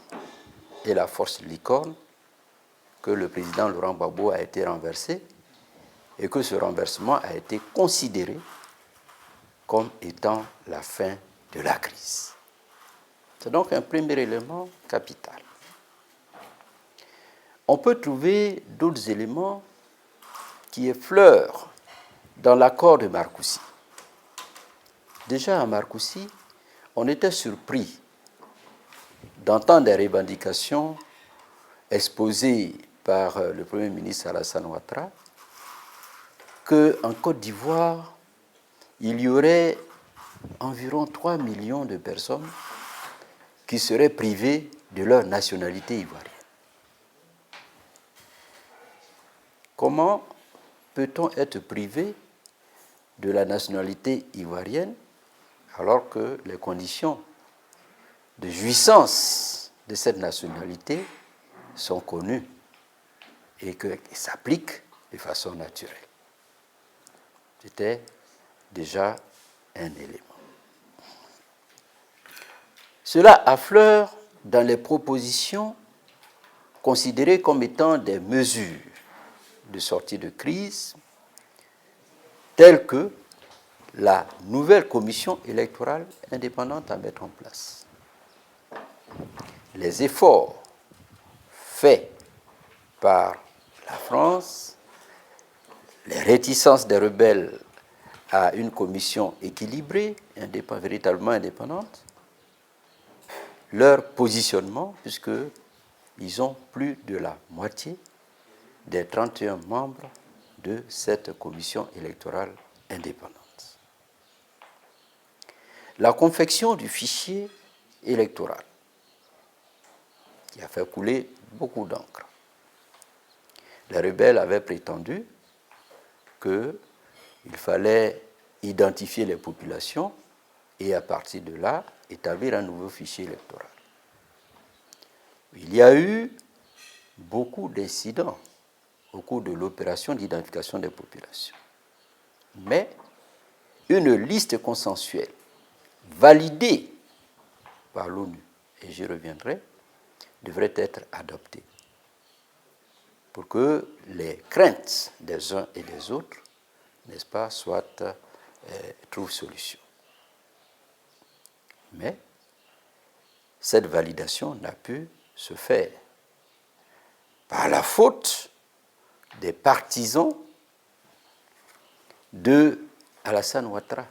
et la force licorne que le président Laurent Gbagbo a été renversé et que ce renversement a été considéré comme étant la fin de la crise. C'est donc un premier élément capital. On peut trouver d'autres éléments qui effleurent dans l'accord de Marcoussis. Déjà à Marcoussis, on était surpris d'entendre des revendications exposées par le Premier ministre Alassane Ouattara qu'en Côte d'Ivoire, il y aurait environ 3 millions de personnes qui seraient privées de leur nationalité ivoirienne. Comment peut-on être privé de la nationalité ivoirienne alors que les conditions de jouissance de cette nationalité sont connues et qu'elles s'appliquent de façon naturelle? C'était déjà un élément. Cela affleure dans les propositions considérées comme étant des mesures de sortie de crise, telles que la nouvelle commission électorale indépendante à mettre en place. Les efforts faits par la France, les réticences des rebelles à une commission équilibrée, véritablement indépendante, leur positionnement, puisqu'ils ont plus de la moitié des 31 membres de cette commission électorale indépendante. La confection du fichier électoral, qui a fait couler beaucoup d'encre. Les rebelles avaient prétendu qu'il fallait identifier les populations et à partir de là, établir un nouveau fichier électoral. Il y a eu beaucoup d'incidents au cours de l'opération d'identification des populations. Mais une liste consensuelle validée par l'ONU, et j'y reviendrai, devrait être adoptée pour que les craintes des uns et des autres, n'est-ce pas, trouvent solution. Mais cette validation n'a pu se faire par la faute des partisans de Alassane Ouattara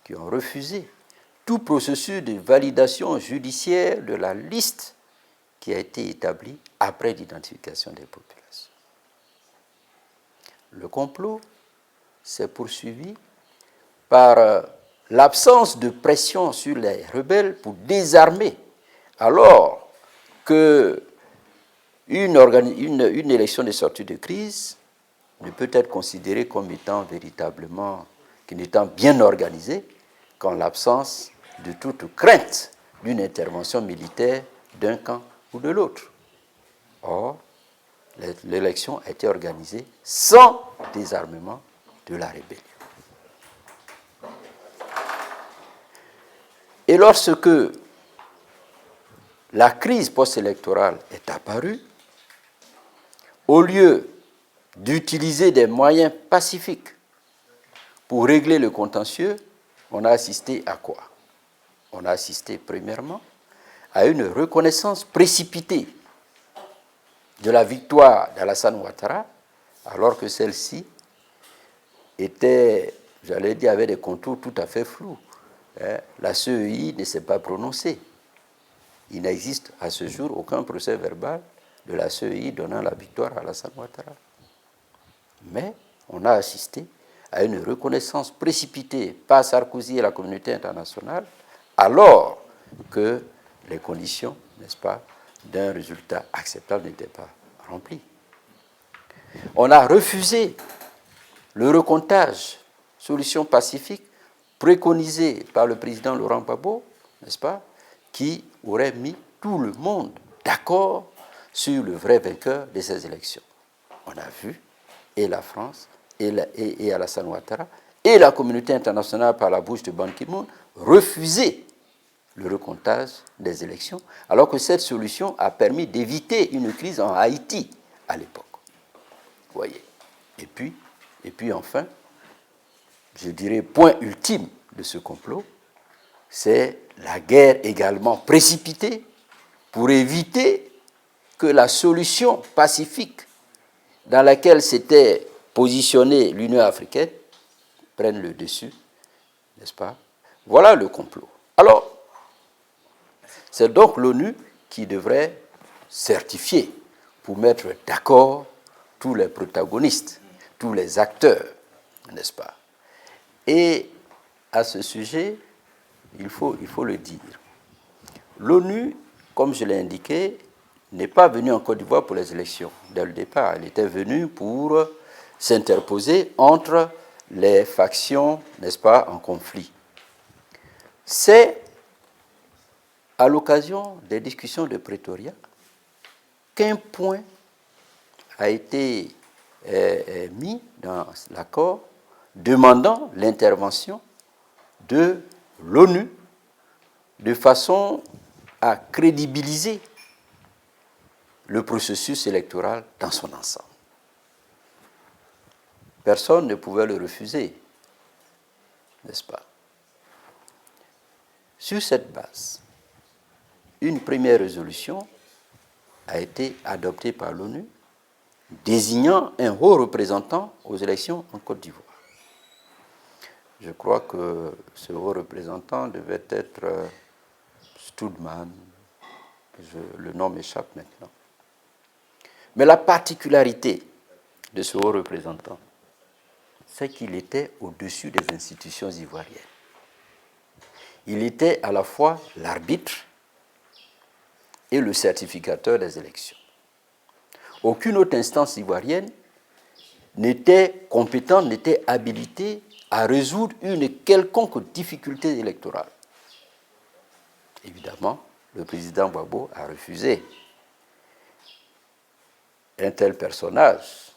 qui ont refusé tout processus de validation judiciaire de la liste qui a été établie après l'identification des populations. Le complot s'est poursuivi par l'absence de pression sur les rebelles pour désarmer, alors que une élection de sortie de crise ne peut être considérée comme étant véritablement, comme étant bien organisée qu'en l'absence de toute crainte d'une intervention militaire d'un camp ou de l'autre. Or, l'élection a été organisée sans désarmement de la rébellion. Et lorsque la crise post-électorale est apparue, au lieu d'utiliser des moyens pacifiques pour régler le contentieux, on a assisté à quoi? On a assisté premièrement à une reconnaissance précipitée de la victoire d'Alassane Ouattara, alors que celle-ci était, j'allais dire, avait des contours tout à fait flous. La CEI ne s'est pas prononcée. Il n'existe à ce jour aucun procès verbal de la CEI donnant la victoire à Alassane Ouattara. Mais on a assisté à une reconnaissance précipitée par Sarkozy et la communauté internationale, alors que les conditions, n'est-ce pas, d'un résultat acceptable n'étaient pas remplies. On a refusé le recomptage, solution pacifique, préconisée par le président Laurent Gbagbo, n'est-ce pas, qui aurait mis tout le monde d'accord sur le vrai vainqueur de ces élections. On a vu, et la France, et Alassane Ouattara, et la communauté internationale par la bouche de Ban Ki-moon, refuser le recomptage des élections, alors que cette solution a permis d'éviter une crise en Haïti à l'époque. Vous voyez. Et puis enfin, je dirais, point ultime de ce complot, c'est la guerre également précipitée pour éviter que la solution pacifique dans laquelle s'était positionnée l'Union africaine prenne le dessus, n'est-ce pas? Voilà le complot. Alors, c'est donc l'ONU qui devrait certifier pour mettre d'accord tous les protagonistes, tous les acteurs, n'est-ce pas? Et à ce sujet, il faut le dire. L'ONU, comme je l'ai indiqué, n'est pas venue en Côte d'Ivoire pour les élections. Dès le départ, elle était venue pour s'interposer entre les factions, n'est-ce pas, en conflit. C'est à l'occasion des discussions de Pretoria qu'un point a été mis dans l'accord demandant l'intervention de l'ONU de façon à crédibiliser le processus électoral dans son ensemble. Personne ne pouvait le refuser, n'est-ce pas? Sur cette base, une première résolution a été adoptée par l'ONU désignant un haut représentant aux élections en Côte d'Ivoire. Je crois que ce haut représentant devait être Stoudman, le nom m'échappe maintenant. Mais la particularité de ce haut représentant, c'est qu'il était au-dessus des institutions ivoiriennes. Il était à la fois l'arbitre et le certificateur des élections. Aucune autre instance ivoirienne n'était compétente, n'était habilitée à résoudre une quelconque difficulté électorale. Évidemment, le président Gbagbo a refusé. Un tel personnage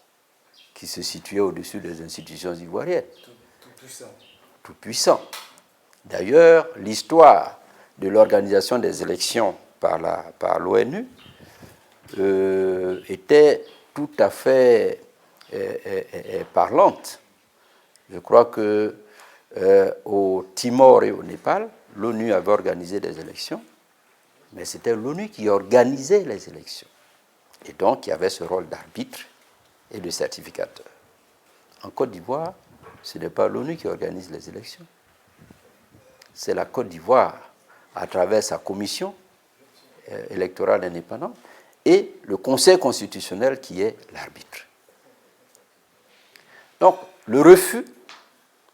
qui se situait au-dessus des institutions ivoiriennes. Tout puissant. Tout puissant. D'ailleurs, l'histoire de l'organisation des élections par l'ONU était tout à fait parlante. Je crois que au Timor et au Népal, l'ONU avait organisé des élections, mais c'était l'ONU qui organisait les élections. Et donc, il y avait ce rôle d'arbitre et de certificateur. En Côte d'Ivoire, ce n'est pas l'ONU qui organise les élections. C'est la Côte d'Ivoire, à travers sa commission électorale indépendante, et le Conseil constitutionnel qui est l'arbitre. Donc, le refus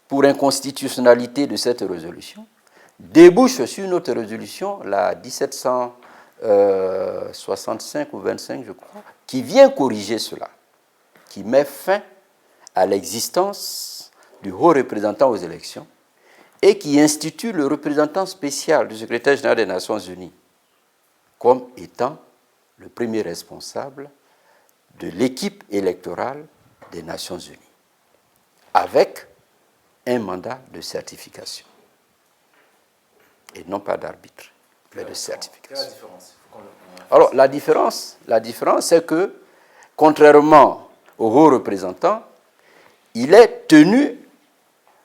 pour inconstitutionnalité de cette résolution débouche sur une autre résolution, la 1765 ou 25, je crois, qui vient corriger cela, qui met fin à l'existence du haut représentant aux élections et qui institue le représentant spécial du secrétaire général des Nations Unies comme étant le premier responsable de l'équipe électorale des Nations Unies, avec un mandat de certification. Et non pas d'arbitre, mais de certification. Quelle est la différence? Alors, la différence, c'est que, contrairement au haut représentant, il est tenu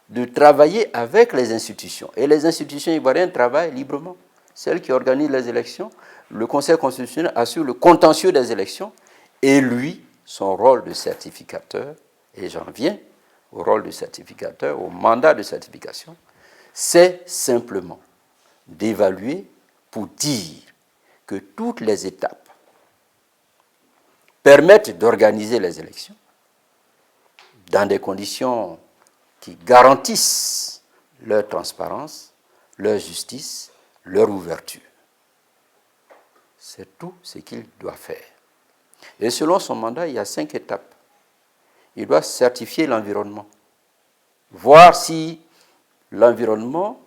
de travailler avec les institutions. Et les institutions ivoiriennes travaillent librement. Celles qui organisent les élections, le Conseil constitutionnel assure le contentieux des élections, et lui, son rôle de certificateur, et j'en viens au rôle de certificateur, au mandat de certification, c'est simplement d'évaluer pour dire que toutes les étapes permettent d'organiser les élections dans des conditions qui garantissent leur transparence, leur justice, leur ouverture. C'est tout ce qu'il doit faire. Et selon son mandat, il y a 5 étapes. Il doit certifier l'environnement, voir si l'environnement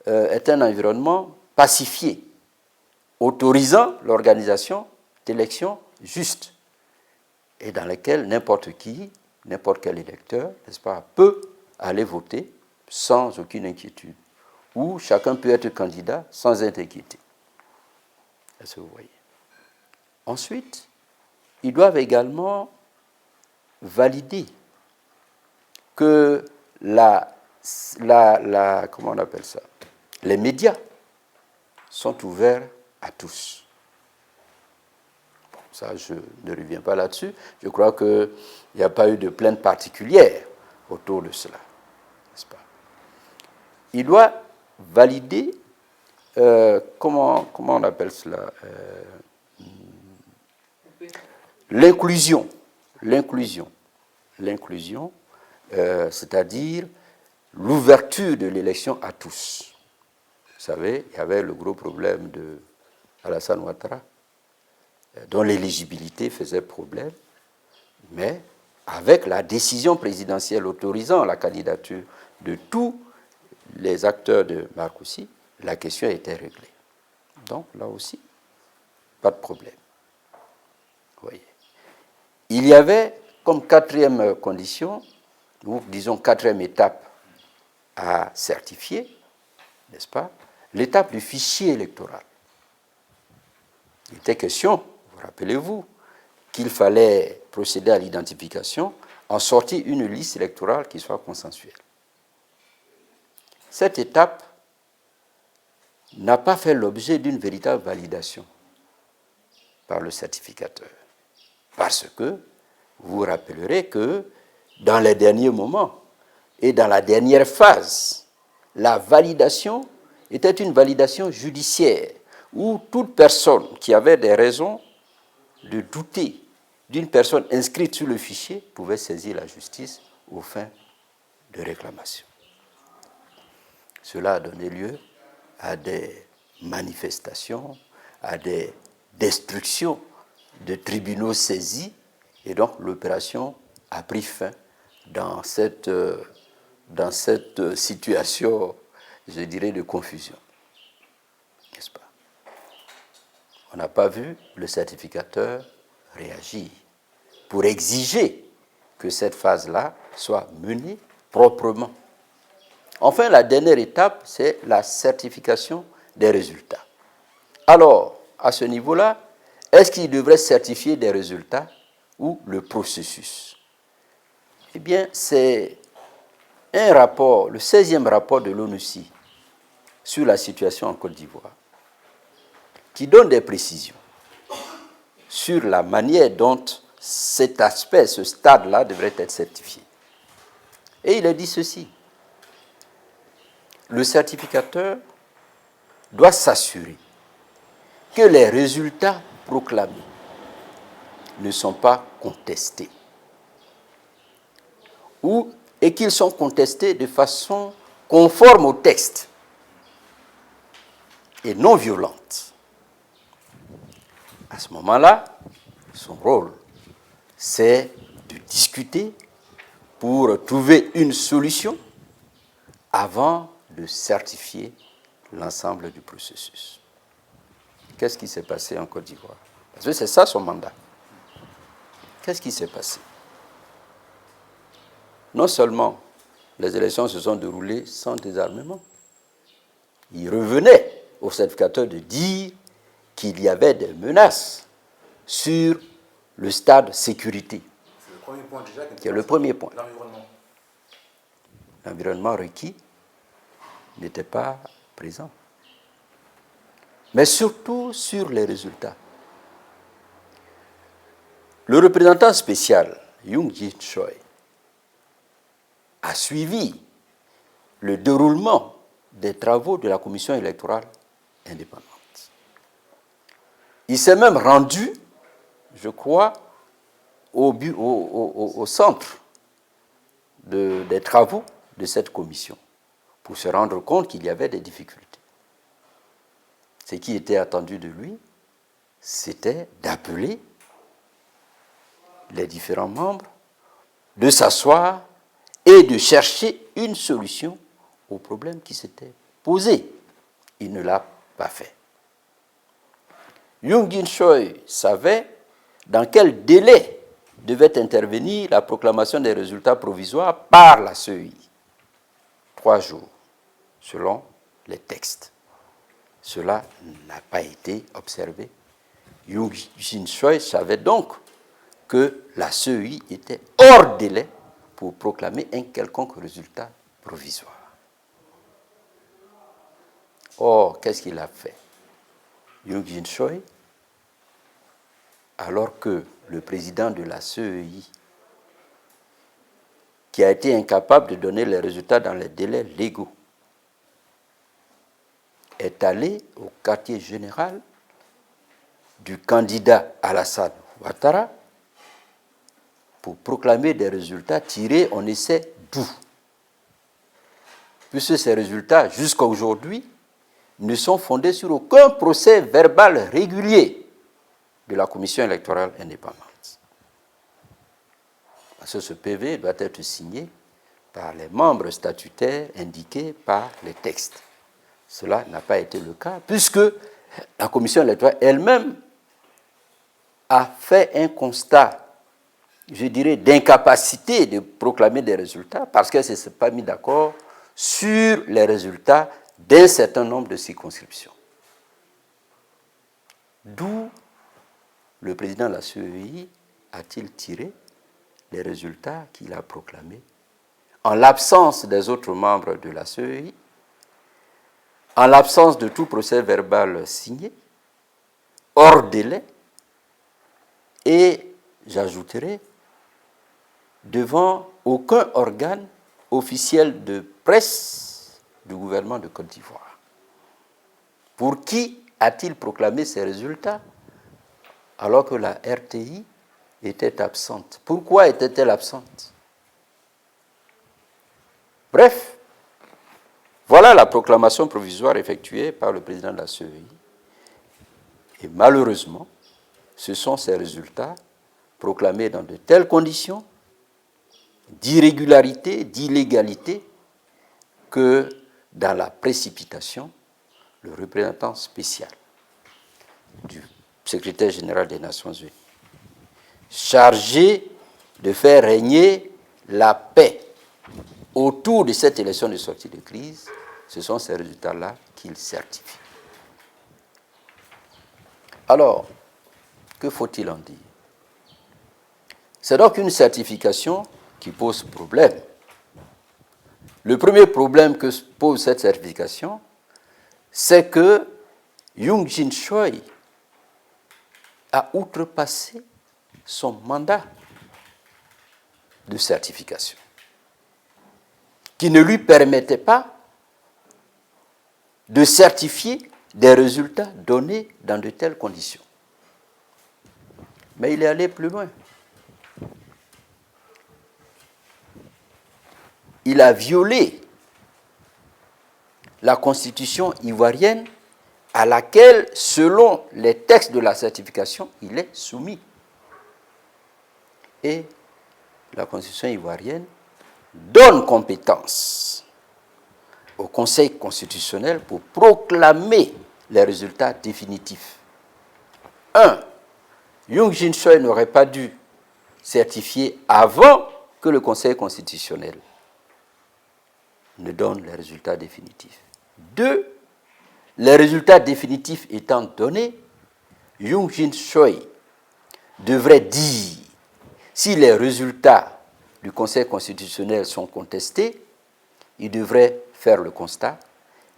est un environnement pacifié, autorisant l'organisation d'élections justes et dans lesquelles n'importe qui, n'importe quel électeur, n'est-ce pas, peut aller voter sans aucune inquiétude, où chacun peut être candidat sans être inquiété. Est-ce que vous voyez? Ensuite, ils doivent également valider que comment on appelle ça? Les médias sont ouverts à tous. Bon, ça, je ne reviens pas là-dessus. Je crois qu'il n'y a pas eu de plainte particulière autour de cela, n'est-ce pas? Il doit valider comment on appelle cela? L'inclusion. L'inclusion, c'est-à-dire l'ouverture de l'élection à tous. Vous savez, il y avait le gros problème de Alassane Ouattara, dont l'éligibilité faisait problème, mais avec la décision présidentielle autorisant la candidature de tous les acteurs de Marcoussis, la question était réglée. Donc là aussi, pas de problème. Vous voyez. Il y avait comme quatrième condition, ou disons quatrième étape à certifier, n'est-ce pas, l'étape du fichier électoral. Il était question, vous rappelez-vous, qu'il fallait procéder à l'identification en sortir une liste électorale qui soit consensuelle. Cette étape n'a pas fait l'objet d'une véritable validation par le certificateur. Parce que vous vous rappellerez que dans les derniers moments et dans la dernière phase, la validation était une validation judiciaire où toute personne qui avait des raisons de douter d'une personne inscrite sur le fichier pouvait saisir la justice aux fins de réclamation. Cela a donné lieu à des manifestations, à des destructions de tribunaux saisis, et donc l'opération a pris fin dans cette situation, je dirais, de confusion. N'est-ce pas? On n'a pas vu le certificateur réagir pour exiger que cette phase-là soit menée proprement. Enfin, la dernière étape, c'est la certification des résultats. Alors, à ce niveau-là, est-ce qu'il devrait certifier des résultats ou le processus? Eh bien, c'est un rapport, le 16e rapport de l'ONUCI sur la situation en Côte d'Ivoire, qui donne des précisions sur la manière dont cet aspect, ce stade-là devrait être certifié. Et il a dit ceci: le certificateur doit s'assurer que les résultats proclamés ne sont pas contestés et qu'ils sont contestés de façon conforme au texte et non violente. À ce moment-là, son rôle, c'est de discuter pour trouver une solution avant de certifier l'ensemble du processus. Qu'est-ce qui s'est passé en Côte d'Ivoire? Parce que c'est ça son mandat. Qu'est-ce qui s'est passé? Non seulement les élections se sont déroulées sans désarmement, il revenait au certificateur de dire qu'il y avait des menaces sur le stade sécurité. C'est le premier point déjà. Qui est le premier point. L'environnement. L'environnement requis n'était pas présent. Mais surtout sur les résultats. Le représentant spécial, Young Jin Choi, a suivi le déroulement des travaux de la commission électorale indépendante. Il s'est même rendu, je crois, au centre des travaux de cette commission pour se rendre compte qu'il y avait des difficultés. Ce qui était attendu de lui, c'était d'appeler les différents membres, de s'asseoir et de chercher une solution au problème qui s'était posé. Il ne l'a pas fait. Young Jin Choi savait dans quel délai devait intervenir la proclamation des résultats provisoires par la CEI. 3 jours, selon les textes. Cela n'a pas été observé. Young Jin Choi savait donc que la CEI était hors délai pour proclamer un quelconque résultat provisoire. Or, qu'est-ce qu'il a fait? Young Jin Choi, alors que le président de la CEI, qui a été incapable de donner les résultats dans les délais légaux, est allé au quartier général du candidat Alassane Ouattara pour proclamer des résultats tirés, on ne sait d'où. Puisque ces résultats, jusqu'à aujourd'hui, ne sont fondés sur aucun procès verbal régulier de la Commission électorale indépendante. Parce que ce PV doit être signé par les membres statutaires indiqués par les textes. Cela n'a pas été le cas, puisque la Commission électorale elle-même a fait un constat, je dirais, d'incapacité de proclamer des résultats, parce qu'elle ne s'est pas mis d'accord sur les résultats d'un certain nombre de circonscriptions. D'où le président de la CEI a-t-il tiré les résultats qu'il a proclamés en l'absence des autres membres de la CEI, en l'absence de tout procès verbal signé, hors délai, et, j'ajouterai, devant aucun organe officiel de presse du gouvernement de Côte d'Ivoire. Pour qui a-t-il proclamé ces résultats alors que la RTI était absente? Pourquoi était-elle absente? Bref, voilà la proclamation provisoire effectuée par le président de la CEI. Et malheureusement, ce sont ces résultats proclamés dans de telles conditions d'irrégularité, d'illégalité, que dans la précipitation, le représentant spécial du secrétaire général des Nations Unies, chargé de faire régner la paix autour de cette élection de sortie de crise, ce sont ces résultats-là qu'il certifie. Alors, que faut-il en dire? C'est donc une certification qui pose problème. Le premier problème que pose cette certification, c'est que Yoon Jin-choi a outrepassé son mandat de certification, qui ne lui permettait pas de certifier des résultats donnés dans de telles conditions. Mais il est allé plus loin. Il a violé la constitution ivoirienne à laquelle, selon les textes de la certification, il est soumis. Et la constitution ivoirienne donne compétence au Conseil constitutionnel pour proclamer les résultats définitifs. 1. Yoon Jin-choi n'aurait pas dû certifier avant que le Conseil constitutionnel ne donne les résultats définitifs. 2. Les résultats définitifs étant donnés, Yoon Jin-choi devrait dire si les résultats du Conseil constitutionnel sont contestés, il devrait faire le constat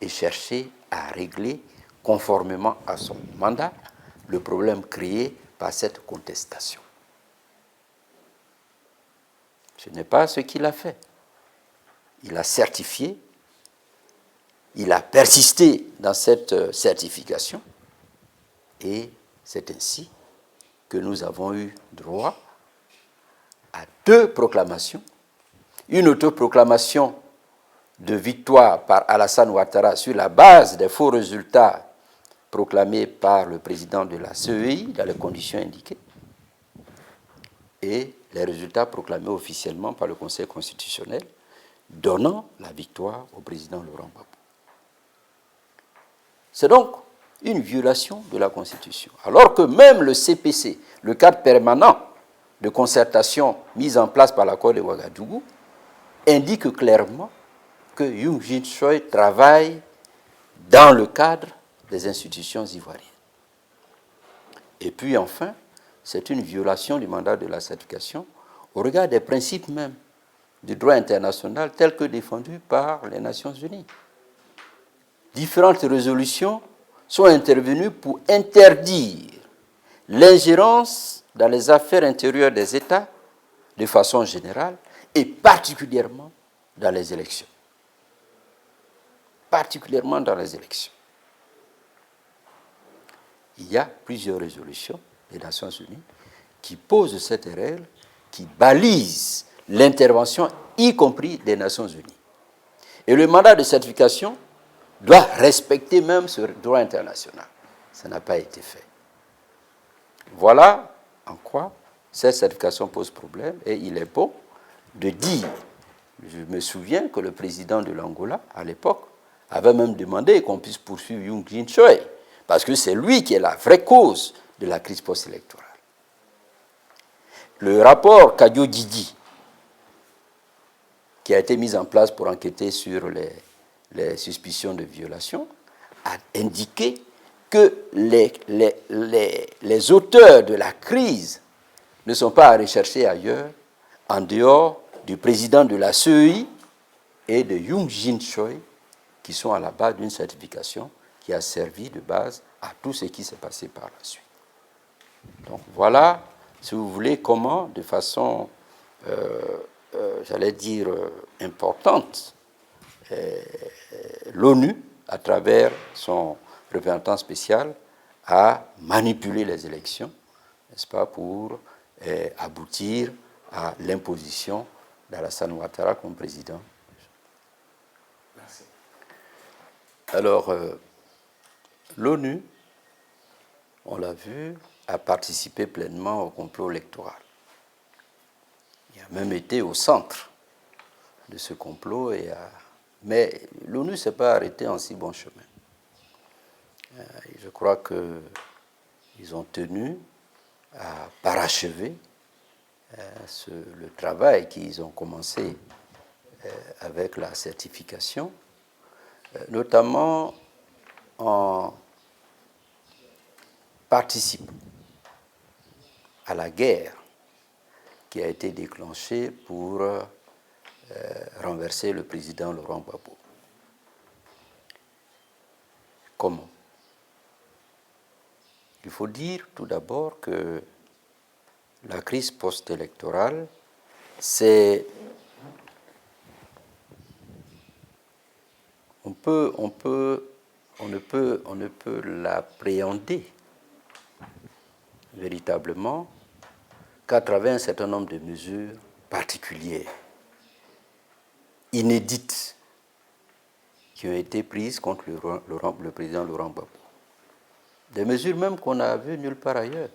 et chercher à régler, conformément à son mandat, le problème créé par cette contestation. Ce n'est pas ce qu'il a fait. Il a certifié, il a persisté dans cette certification, et c'est ainsi que nous avons eu droit à 2 proclamations. Une autoproclamation de victoire par Alassane Ouattara sur la base des faux résultats proclamés par le président de la CEI dans les conditions indiquées, et les résultats proclamés officiellement par le Conseil constitutionnel, donnant la victoire au président Laurent Gbagbo. C'est donc une violation de la Constitution. Alors que même le CPC, le cadre permanent de concertation mis en place par l'accord de Ouagadougou, indique clairement que Yoon Jin-choi travaille dans le cadre des institutions ivoiriennes. Et puis enfin, c'est une violation du mandat de la certification au regard des principes même du droit international tels que défendus par les Nations Unies. Différentes résolutions sont intervenues pour interdire l'ingérence dans les affaires intérieures des États de façon générale et particulièrement dans les élections. Particulièrement dans les élections. il y a plusieurs résolutions des Nations Unies qui posent cette règle, qui balisent l'intervention, y compris des Nations Unies. Et le mandat de certification doit respecter même ce droit international. Ça n'a pas été fait. Voilà en quoi cette certification pose problème, et il est bon de dire, je me souviens que le président de l'Angola, à l'époque, avait même demandé qu'on puisse poursuivre Young Jin Choi, parce que c'est lui qui est la vraie cause de la crise post-électorale. Le rapport Kadio Didi, qui a été mis en place pour enquêter sur les suspicions de violation, a indiqué que les auteurs de la crise ne sont pas à rechercher ailleurs, en dehors du président de la CEI et de Young Jin Choi, qui sont à la base d'une certification qui a servi de base à tout ce qui s'est passé par la suite. Donc voilà, si vous voulez, comment, de façon, j'allais dire, importante, l'ONU, à travers son représentant spécial, a manipulé les élections, n'est-ce pas, pour aboutir à l'imposition d'Alassane Ouattara comme président. Merci. Alors, l'ONU, on l'a vu, a participé pleinement au complot électoral. Il a même été au centre de ce complot, mais l'ONU ne s'est pas arrêtée en si bon chemin. Je crois qu'ils ont tenu à parachever le travail qu'ils ont commencé avec la certification, notamment en participant à la guerre qui a été déclenchée pour renverser le président Laurent Gbagbo. Comment? Il faut dire tout d'abord que la crise post-électorale, on ne peut l'appréhender véritablement qu'à travers un certain nombre de mesures particulières, inédites, qui ont été prises contre le président Laurent Gbagbo. Des mesures même qu'on n'a vues nulle part ailleurs,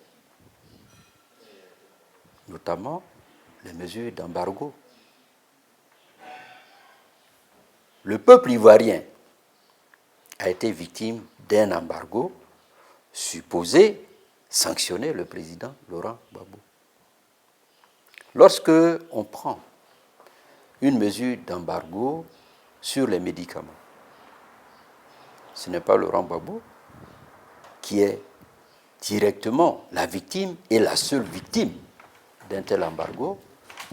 notamment les mesures d'embargo. Le peuple ivoirien a été victime d'un embargo supposé sanctionner le président Laurent Gbagbo. Lorsque on prend une mesure d'embargo sur les médicaments, ce n'est pas Laurent Gbagbo qui est directement la victime et la seule victime d'un tel embargo,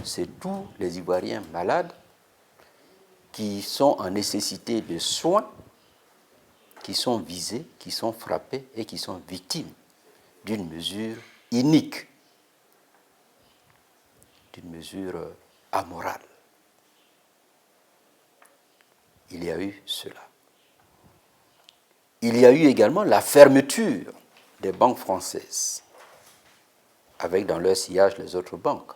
c'est tous les Ivoiriens malades qui sont en nécessité de soins, qui sont visés, qui sont frappés et qui sont victimes d'une mesure inique, d'une mesure amorale. Il y a eu cela. Il y a eu également la fermeture des banques françaises, avec dans leur sillage les autres banques.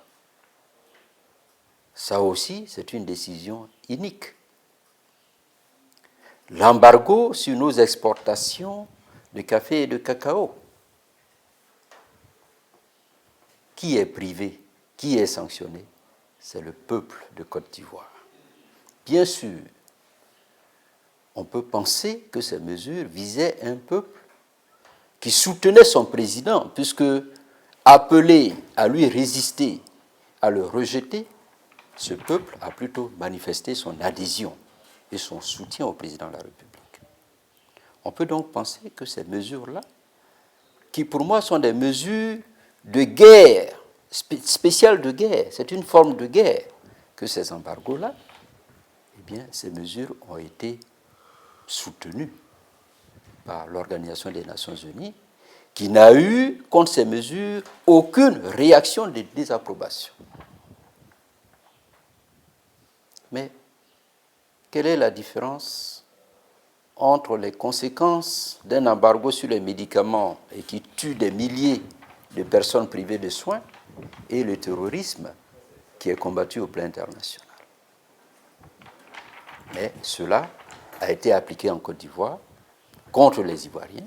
Ça aussi, c'est une décision inique. L'embargo sur nos exportations de café et de cacao. Qui est privé? Qui est sanctionné? C'est le peuple de Côte d'Ivoire. Bien sûr, on peut penser que ces mesures visaient un peuple qui soutenait son président, puisque appelé à lui résister, à le rejeter, ce peuple a plutôt manifesté son adhésion et son soutien au président de la République. On peut donc penser que ces mesures-là, qui pour moi sont des mesures de guerre, spéciales de guerre, c'est une forme de guerre, que ces embargos-là, eh bien, ces mesures ont été soutenues par l'Organisation des Nations Unies, qui n'a eu, contre ces mesures, aucune réaction de désapprobation. Mais quelle est la différence entre les conséquences d'un embargo sur les médicaments et qui tue des milliers de personnes privées de soins et le terrorisme qui est combattu au plan international. Mais cela a été appliqué en Côte d'Ivoire contre les Ivoiriens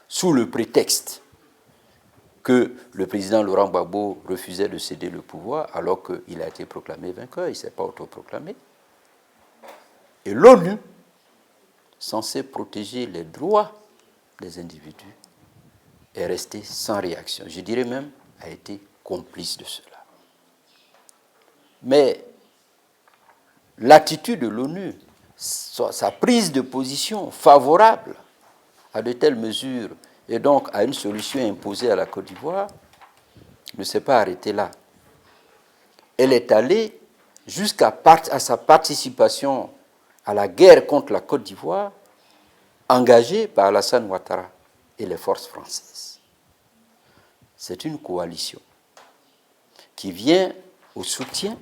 sous le prétexte que le président Laurent Gbagbo refusait de céder le pouvoir alors qu'il a été proclamé vainqueur, il ne s'est pas autoproclamé. Et l'ONU, censée protéger les droits des individus, est restée sans réaction. Je dirais même, a été complice de cela. Mais l'attitude de l'ONU, sa prise de position favorable à de telles mesures et donc à une solution imposée à la Côte d'Ivoire, ne s'est pas arrêtée là. Elle est allée jusqu'à sa participation à la guerre contre la Côte d'Ivoire, engagée par Alassane Ouattara et les forces françaises. C'est une coalition qui vient au soutien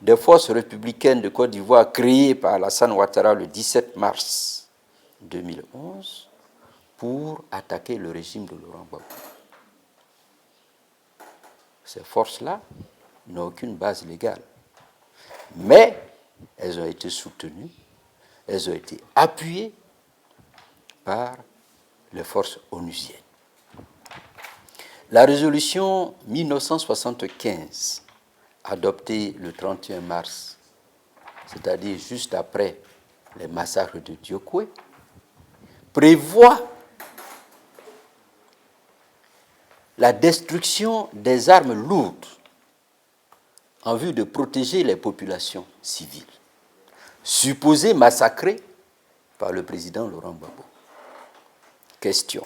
des forces républicaines de Côte d'Ivoire créées par Alassane Ouattara le 17 mars 2011 pour attaquer le régime de Laurent Gbagbo. Ces forces-là n'ont aucune base légale, mais elles ont été soutenues, elles ont été appuyées par les forces onusiennes. La résolution 1975, adoptée le 31 mars, c'est-à-dire juste après les massacres de Diokwe, prévoit la destruction des armes lourdes en vue de protéger les populations civiles, supposées massacrées par le président Laurent Gbagbo. Question.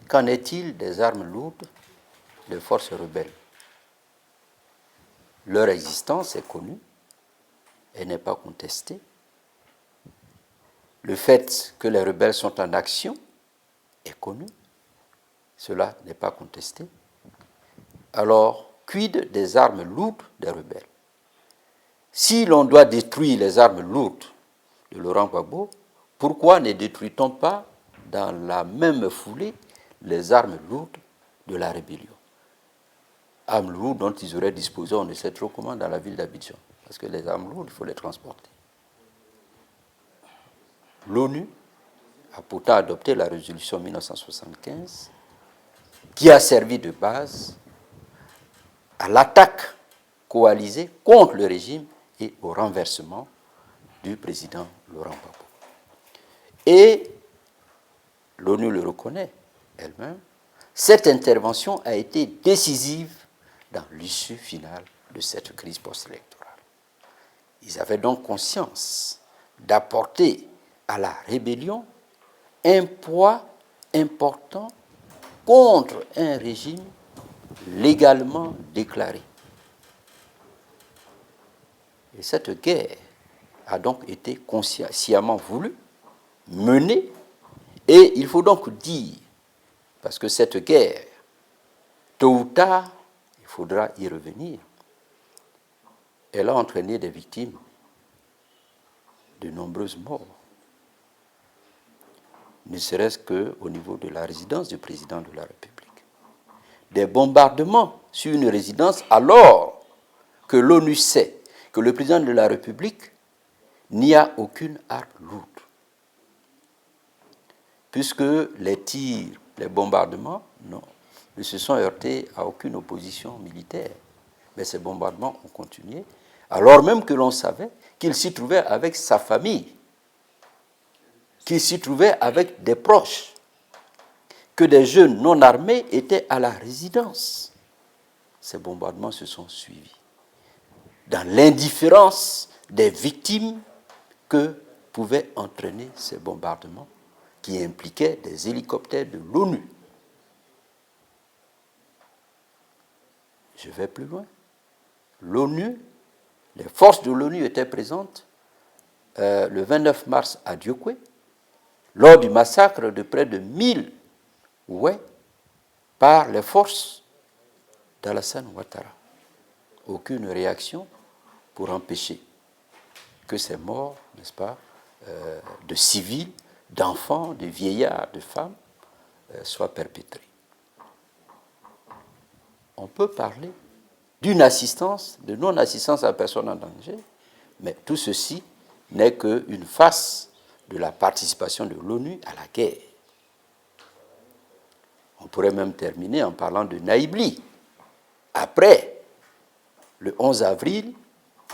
Qu'en est-il des armes lourdes des forces rebelles? Leur existence est connue, elle n'est pas contestée. Le fait que les rebelles sont en action est connu, cela n'est pas contesté. Alors, quid des armes lourdes des rebelles? Si l'on doit détruire les armes lourdes de Laurent Gbagbo, pourquoi ne détruit-on pas dans la même foulée les armes lourdes de la rébellion? Armes lourdes dont ils auraient disposé, on ne sait trop comment, dans la ville d'Abidjan. Parce que les armes lourdes, il faut les transporter. L'ONU a pourtant adopté la résolution 1975 qui a servi de base à l'attaque coalisée contre le régime et au renversement du président Laurent Gbagbo. Et l'ONU le reconnaît elle-même, cette intervention a été décisive dans l'issue finale de cette crise post-électorale. Ils avaient donc conscience d'apporter à la rébellion un poids important contre un régime légalement déclaré. Et cette guerre a donc été consciemment voulue, menée, et il faut donc dire, parce que cette guerre, tôt ou tard, il faudra y revenir, elle a entraîné des victimes, de nombreuses morts, ne serait-ce qu'au niveau de la résidence du président de la République. Des bombardements sur une résidence alors que l'ONU sait que le président de la République n'y a aucune arme lourde. Puisque les tirs, les bombardements, ne se sont heurtés à aucune opposition militaire. Mais ces bombardements ont continué, alors même que l'on savait qu'il s'y trouvait avec sa famille, qu'il s'y trouvait avec des proches, que des jeunes non armés étaient à la résidence. Ces bombardements se sont suivis dans l'indifférence des victimes que pouvaient entraîner ces bombardements qui impliquaient des hélicoptères de l'ONU. Je vais plus loin. L'ONU, les forces de l'ONU étaient présentes le 29 mars à Diokwe, lors du massacre de près de 1000 Ouais par les forces d'Alassane Ouattara. Aucune réaction pour empêcher que ces morts, n'est-ce pas, de civils, d'enfants, de vieillards, de femmes, soient perpétrées. On peut parler d'une assistance, de non-assistance à la personne en danger, mais tout ceci n'est qu'une face de la participation de l'ONU à la guerre. On pourrait même terminer en parlant de Naïbli. Après le 11 avril,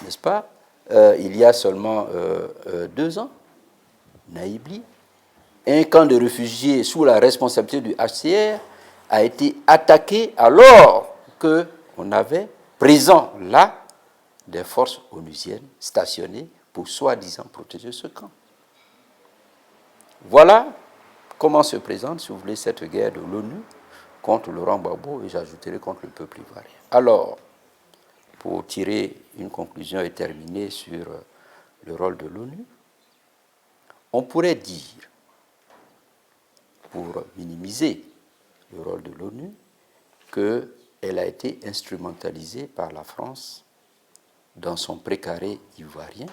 n'est-ce pas, il y a seulement 2 ans, Naïbli, un camp de réfugiés sous la responsabilité du HCR a été attaqué alors qu'on avait présent là des forces onusiennes stationnées pour soi-disant protéger ce camp. Voilà comment se présente, si vous voulez, cette guerre de l'ONU contre Laurent Gbagbo et j'ajouterai contre le peuple ivoirien. Alors, pour tirer une conclusion et terminer sur le rôle de l'ONU, on pourrait dire, pour minimiser le rôle de l'ONU, qu'elle a été instrumentalisée par la France dans son précaré ivoirien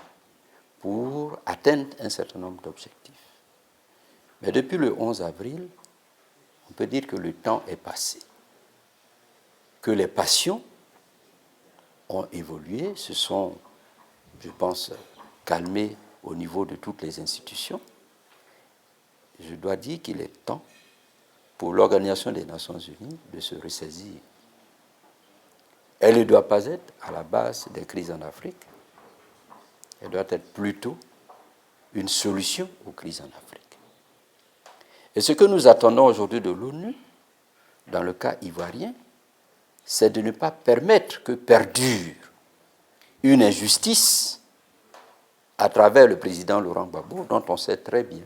pour atteindre un certain nombre d'objectifs. Mais depuis le 11 avril, on peut dire que le temps est passé, que les passions ont évolué, se sont, je pense, calmées au niveau de toutes les institutions. Je dois dire qu'il est temps pour l'Organisation des Nations Unies de se ressaisir. Elle ne doit pas être à la base des crises en Afrique, elle doit être plutôt une solution aux crises en Afrique. Et ce que nous attendons aujourd'hui de l'ONU, dans le cas ivoirien, c'est de ne pas permettre que perdure une injustice à travers le président Laurent Gbagbo, dont on sait très bien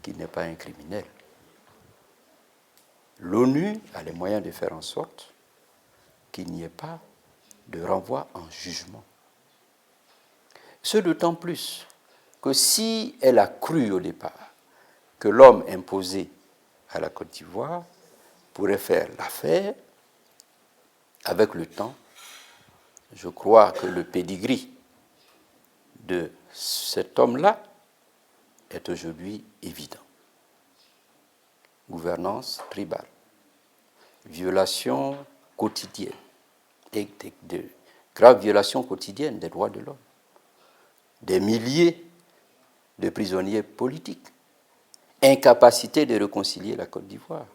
qu'il n'est pas un criminel. L'ONU a les moyens de faire en sorte qu'il n'y ait pas de renvoi en jugement. Ce d'autant plus que si elle a cru au départ que l'homme imposé à la Côte d'Ivoire pourrait faire l'affaire, avec le temps, je crois que le pédigree de cet homme-là est aujourd'hui évident. Gouvernance tribale, violation quotidienne, et de graves violations quotidiennes des droits de l'homme, des milliers de prisonniers politiques, incapacité de réconcilier la Côte d'Ivoire.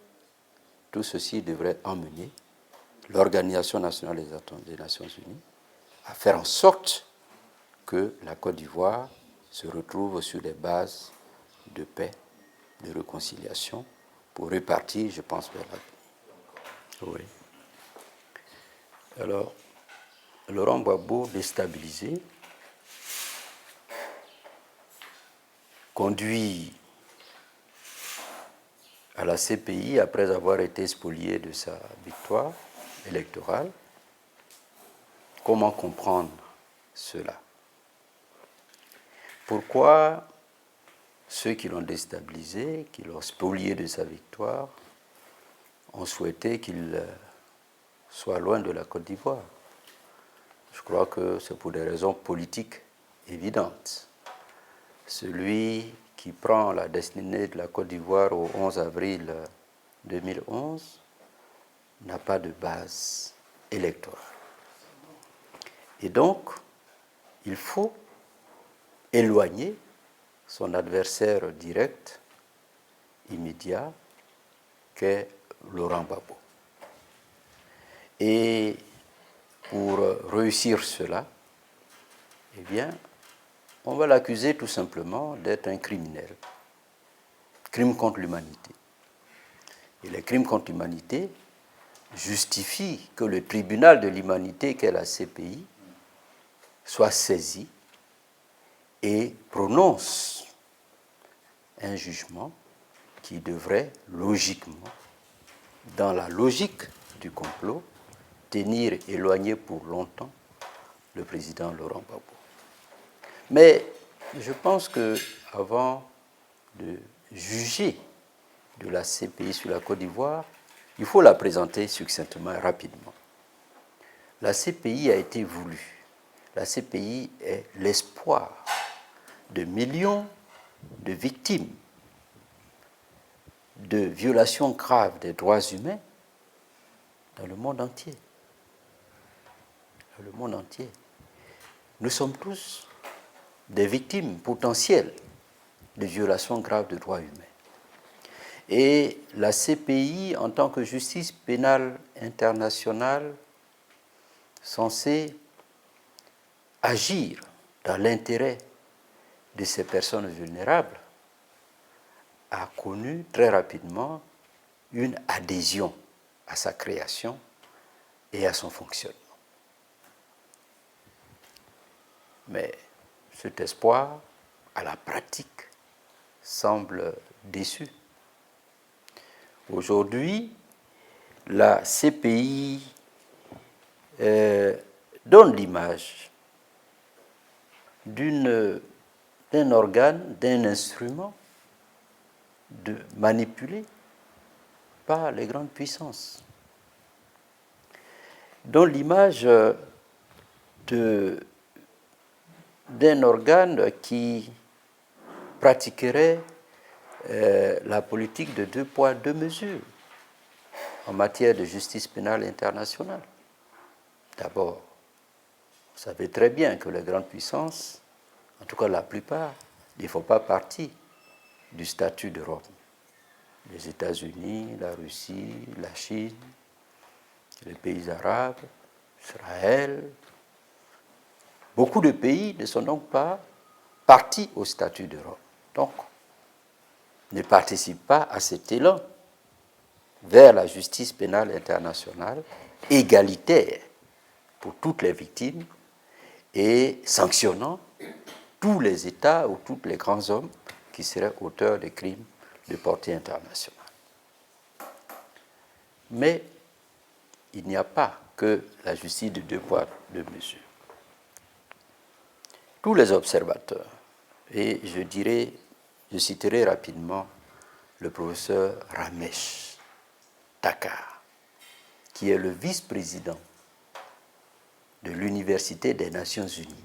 Tout ceci devrait emmener l'Organisation nationale des Nations Unies à faire en sorte que la Côte d'Ivoire se retrouve sur des bases de paix, de réconciliation, pour repartir, je pense, vers l'avenir. Oui. Alors, Laurent Gbagbo, déstabilisé, conduit à la CPI après avoir été spolié de sa victoire électorale. Comment comprendre cela? Pourquoi ceux qui l'ont déstabilisé, qui l'ont spolié de sa victoire, ont souhaité qu'il soit loin de la Côte d'Ivoire? Je crois que c'est pour des raisons politiques évidentes. Celui qui prend la destinée de la Côte d'Ivoire au 11 avril 2011 n'a pas de base électorale. Et donc, il faut éloigner son adversaire direct, immédiat, qu'est Laurent Gbagbo. Et pour réussir cela, eh bien, on va l'accuser tout simplement d'être un criminel. Crime contre l'humanité. Et les crimes contre l'humanité justifient que le tribunal de l'humanité qu'est la CPI soit saisi et prononce un jugement qui devrait logiquement, dans la logique du complot, tenir éloigné pour longtemps le président Laurent Gbagbo. Mais je pense qu'avant de juger de la CPI sur la Côte d'Ivoire, il faut la présenter succinctement et rapidement. La CPI a été voulue la CPI est l'espoir de millions de victimes de violations graves des droits humains dans le monde entier. Dans le monde entier. Nous sommes tous des victimes potentielles de violations graves de droits humains. Et la CPI, en tant que justice pénale internationale, censée agir dans l'intérêt de ces personnes vulnérables, a connu très rapidement une adhésion à sa création et à son fonctionnement. Mais cet espoir, à la pratique, semble déçu. Aujourd'hui, la CPI donne l'image d'un organe, d'un instrument manipulé par les grandes puissances. Donne l'image d'un organe qui pratiquerait la politique de 2 poids, 2 mesures en matière de justice pénale internationale. D'abord, vous savez très bien que les grandes puissances, en tout cas la plupart, ne font pas partie du statut de Rome. Les États-Unis, la Russie, la Chine, les pays arabes, Israël, beaucoup de pays ne sont donc pas partis au statut de Rome. Donc, ne participent pas à cet élan vers la justice pénale internationale égalitaire pour toutes les victimes et sanctionnant tous les États ou tous les grands hommes qui seraient auteurs de crimes de portée internationale. Mais il n'y a pas que la justice de 2 poids, 2 mesures. Tous les observateurs, et je citerai rapidement le professeur Ramesh Thakkar, qui est le vice-président de l'Université des Nations Unies.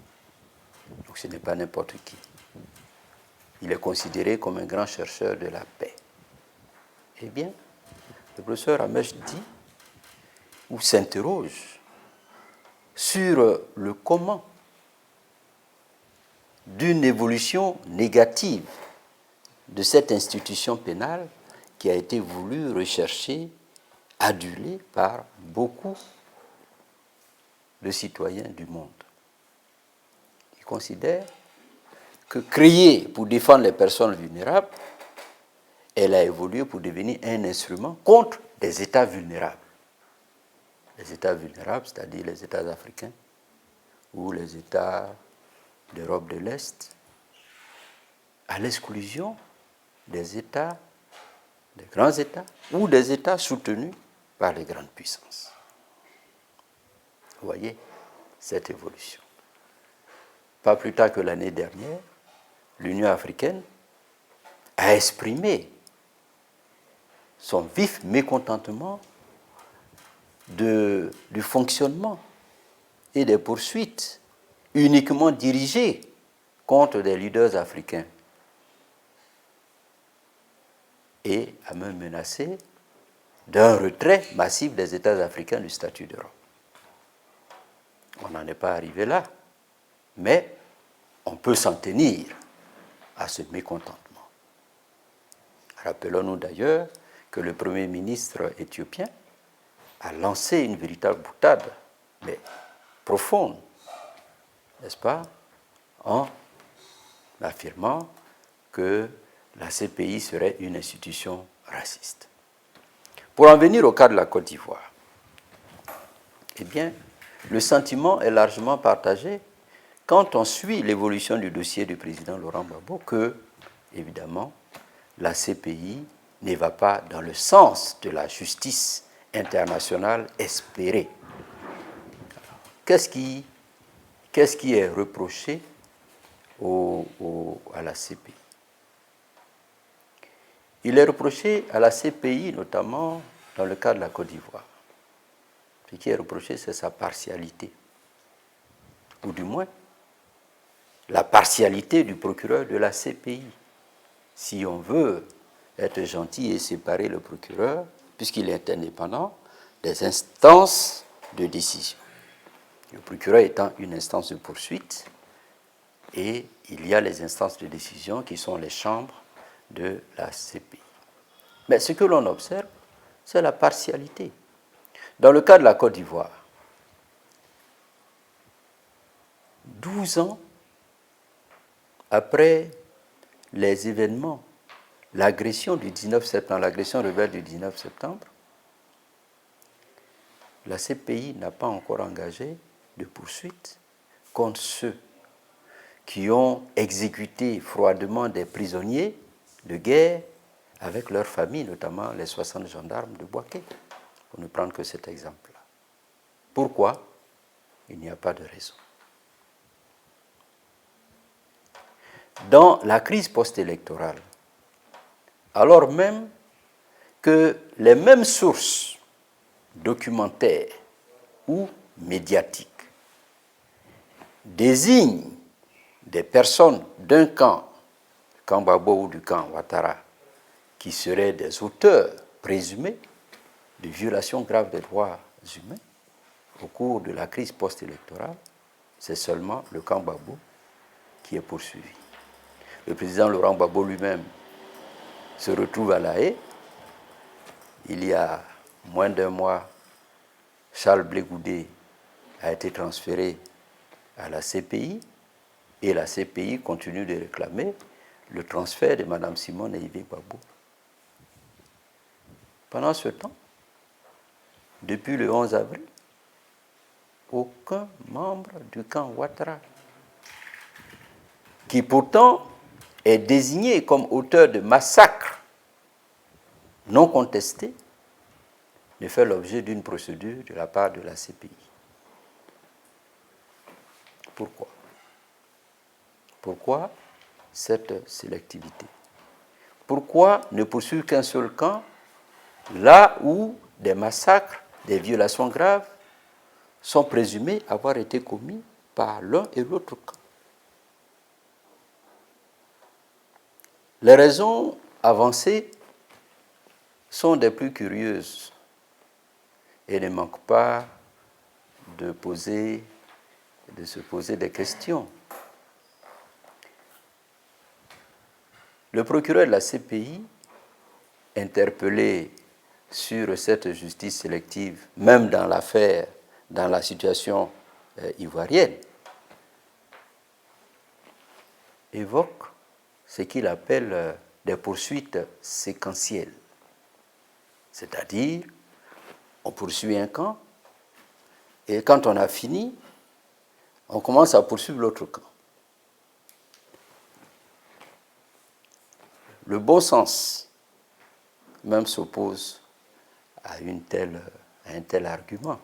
Donc ce n'est pas n'importe qui. Il est considéré comme un grand chercheur de la paix. Eh bien, le professeur Ramesh dit, ou s'interroge sur le comment d'une évolution négative de cette institution pénale qui a été voulue, recherchée, adulée par beaucoup de citoyens du monde. Il considère que créée pour défendre les personnes vulnérables, elle a évolué pour devenir un instrument contre des États vulnérables. Les États vulnérables, c'est-à-dire les États africains ou les États d'Europe de l'Est, à l'exclusion des États, des grands États ou des États soutenus par les grandes puissances. Vous voyez cette évolution. Pas plus tard que l'année dernière, l'Union africaine a exprimé son vif mécontentement du fonctionnement et des poursuites uniquement dirigées contre des leaders africains et a même menacé d'un retrait massif des États africains du statut de Rome. On n'en est pas arrivé là, mais on peut s'en tenir à ce mécontentement. Rappelons-nous d'ailleurs que le Premier ministre éthiopien a lancé une véritable boutade, mais profonde, n'est-ce pas, en affirmant que la CPI serait une institution raciste. Pour en venir au cas de la Côte d'Ivoire, eh bien, le sentiment est largement partagé quand on suit l'évolution du dossier du président Laurent Gbagbo que, évidemment, la CPI ne va pas dans le sens de la justice internationale espérée. Qu'est-ce qui est reproché à la CPI? Il est reproché à la CPI, notamment dans le cas de la Côte d'Ivoire. Ce qui est reproché, c'est sa partialité. ou du moins la partialité du procureur de la CPI. Si on veut être gentil et séparer le procureur, puisqu'il est indépendant, des instances de décision. Le procureur étant une instance de poursuite, et il y a les instances de décision qui sont les chambres de la CPI. Mais ce que l'on observe, c'est la partialité. Dans le cas de la Côte d'Ivoire, 12 ans après les événements, l'agression du 19 septembre, l'agression rebelle du 19 septembre, la CPI n'a pas encore engagé de poursuite contre ceux qui ont exécuté froidement des prisonniers de guerre avec leurs familles, notamment les 60 gendarmes de Bouaké, pour ne prendre que cet exemple-là. Pourquoi? Il n'y a pas de raison. Dans la crise post-électorale, alors même que les mêmes sources documentaires ou médiatiques désignent des personnes d'un camp, du camp Gbagbo ou du camp Ouattara, qui seraient des auteurs présumés de violations graves des droits humains au cours de la crise post-électorale, c'est seulement le camp Gbagbo qui est poursuivi. Le président Laurent Gbagbo lui-même se retrouve à La Haye. Il y a moins d'un mois, Charles Blé Goudé a été transféré à la CPI et la CPI continue de réclamer le transfert de Mme Simone et Yves Gbagbo. Pendant ce temps, depuis le 11 avril, aucun membre du camp Ouattara, qui pourtant est désigné comme auteur de massacres non contestés, ne fait l'objet d'une procédure de la part de la CPI. Pourquoi? Pourquoi cette sélectivité? Pourquoi ne poursuivre qu'un seul camp là où des massacres, des violations graves sont présumés avoir été commis par l'un et l'autre camp? Les raisons avancées sont des plus curieuses et ne manquent pas de se poser des questions. Le procureur de la CPI, interpellé sur cette justice sélective, même dans l'affaire, dans la situation ivoirienne, évoque ce qu'il appelle des poursuites séquentielles. C'est-à-dire, on poursuit un camp, et quand on a fini, on commence à poursuivre l'autre camp. Le bon sens même s'oppose à un tel argument.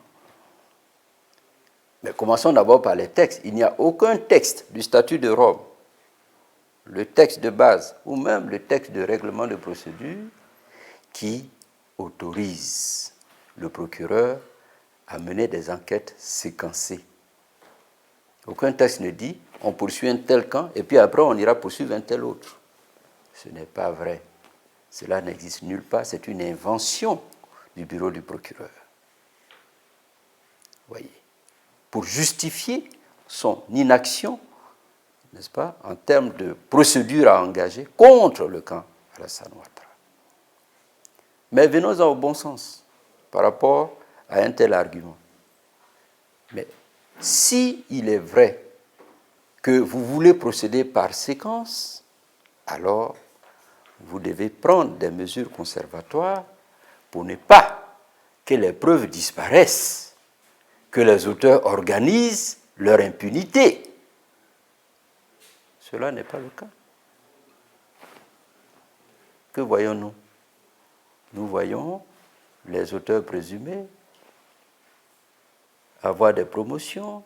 Mais commençons d'abord par les textes. Il n'y a aucun texte du statut de Rome, le texte de base ou même le texte de règlement de procédure qui autorise le procureur à mener des enquêtes séquencées. Aucun texte ne dit on poursuit un tel camp et puis après on ira poursuivre un tel autre. Ce n'est pas vrai. Cela n'existe nulle part. C'est une invention du bureau du procureur. Voyez. Pour justifier son inaction, n'est-ce pas, en termes de procédure à engager contre le camp Alassane Ouattara. Mais venons-en au bon sens par rapport à un tel argument. Mais si il est vrai que vous voulez procéder par séquence, alors vous devez prendre des mesures conservatoires pour ne pas que les preuves disparaissent, que les auteurs organisent leur impunité. Cela n'est pas le cas. Que voyons-nous? Nous voyons les auteurs présumés avoir des promotions,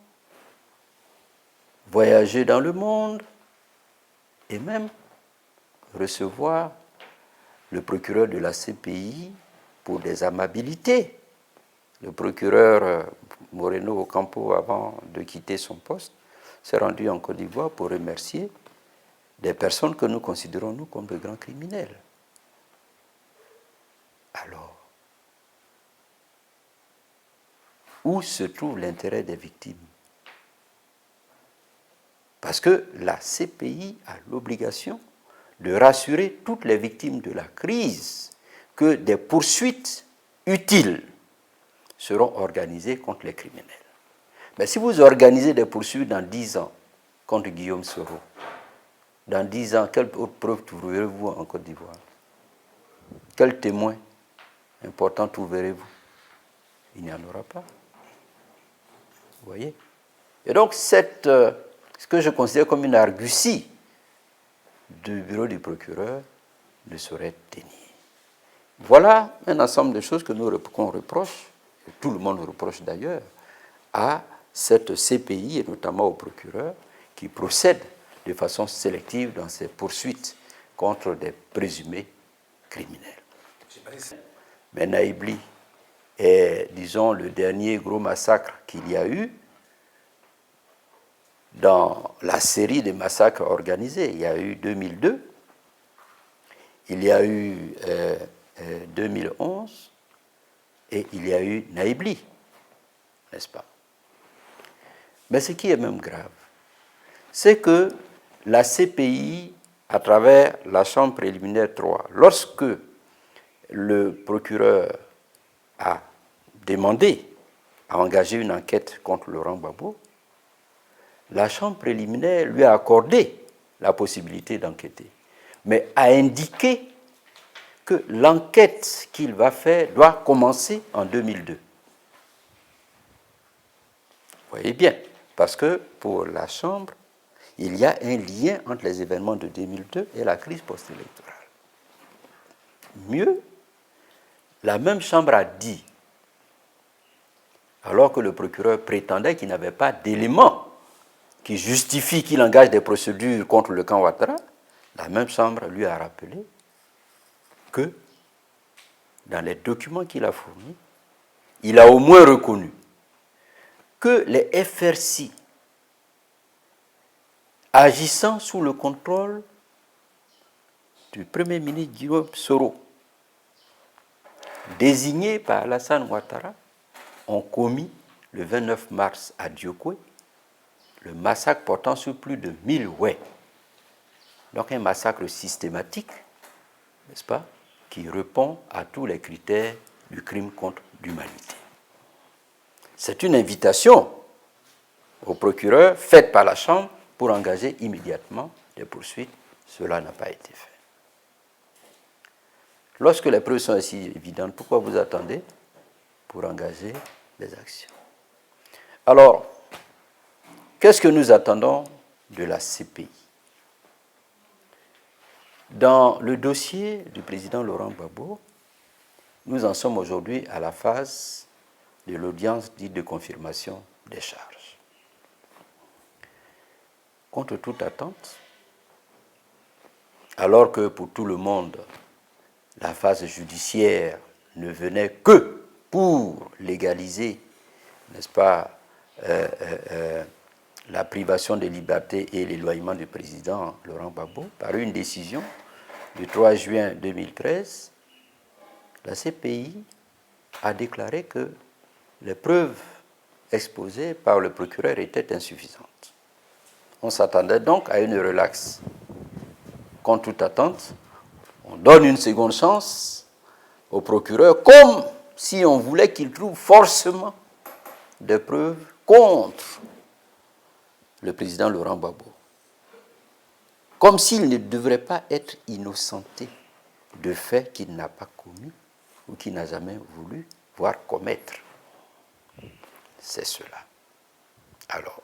voyager dans le monde et même recevoir le procureur de la CPI pour des amabilités. Le procureur Moreno Ocampo, avant de quitter son poste, s'est rendu en Côte d'Ivoire pour remercier des personnes que nous considérons, nous, comme de grands criminels. Alors, où se trouve l'intérêt des victimes? Parce que la CPI a l'obligation de rassurer toutes les victimes de la crise que des poursuites utiles seront organisées contre les criminels. Mais si vous organisez des poursuites dans 10 ans contre Guillaume Soro, dans 10 ans, quelle autre preuve trouverez-vous en Côte d'Ivoire? Quel témoin important trouverez-vous? Il n'y en aura pas. Vous voyez? Et donc, ce que je considère comme une argutie du bureau du procureur ne saurait tenir. Voilà un ensemble de choses qu'on reproche, et tout le monde reproche d'ailleurs, à cette CPI et notamment au procureur qui procède de façon sélective dans ses poursuites contre des présumés criminels. Mais Naïbli est, disons, le dernier gros massacre qu'il y a eu dans la série des massacres organisés. Il y a eu 2002, il y a eu 2011 et il y a eu Naïbli, n'est-ce pas? Mais ce qui est même grave, c'est que la CPI, à travers la Chambre préliminaire 3, lorsque le procureur a demandé à engager une enquête contre Laurent Gbagbo, la Chambre préliminaire lui a accordé la possibilité d'enquêter, mais a indiqué que l'enquête qu'il va faire doit commencer en 2002. Vous voyez bien, parce que pour la Chambre, il y a un lien entre les événements de 2002 et la crise post-électorale. Mieux, la même Chambre a dit, alors que le procureur prétendait qu'il n'avait pas d'éléments qui justifient qu'il engage des procédures contre le camp Ouattara, la même Chambre lui a rappelé que dans les documents qu'il a fournis, il a au moins reconnu que les FRC, agissant sous le contrôle du Premier ministre Guillaume Soro, désigné par Alassane Ouattara, ont commis le 29 mars à Diokwe le massacre portant sur plus de 1000 Ouais. Donc un massacre systématique, n'est-ce pas, qui répond à tous les critères du crime contre l'humanité. C'est une invitation au procureur faite par la Chambre pour engager immédiatement des poursuites. Cela n'a pas été fait. Lorsque les preuves sont aussi évidentes, pourquoi vous attendez pour engager des actions? Alors, qu'est-ce que nous attendons de la CPI? Dans le dossier du président Laurent Gbagbo, nous en sommes aujourd'hui à la phase de l'audience dite de confirmation des charges. Contre toute attente, alors que pour tout le monde, la phase judiciaire ne venait que pour légaliser, n'est-ce pas, la privation de liberté et l'éloignement du président Laurent Gbagbo, par une décision du 3 juin 2013, la CPI a déclaré que les preuves exposées par le procureur étaient insuffisantes. On s'attendait donc à une relaxe. Contre toute attente, on donne une seconde chance au procureur, comme si on voulait qu'il trouve forcément des preuves contre le président Laurent Gbagbo. Comme s'il ne devrait pas être innocenté de faits qu'il n'a pas commis ou qu'il n'a jamais voulu voir commettre. C'est cela. Alors,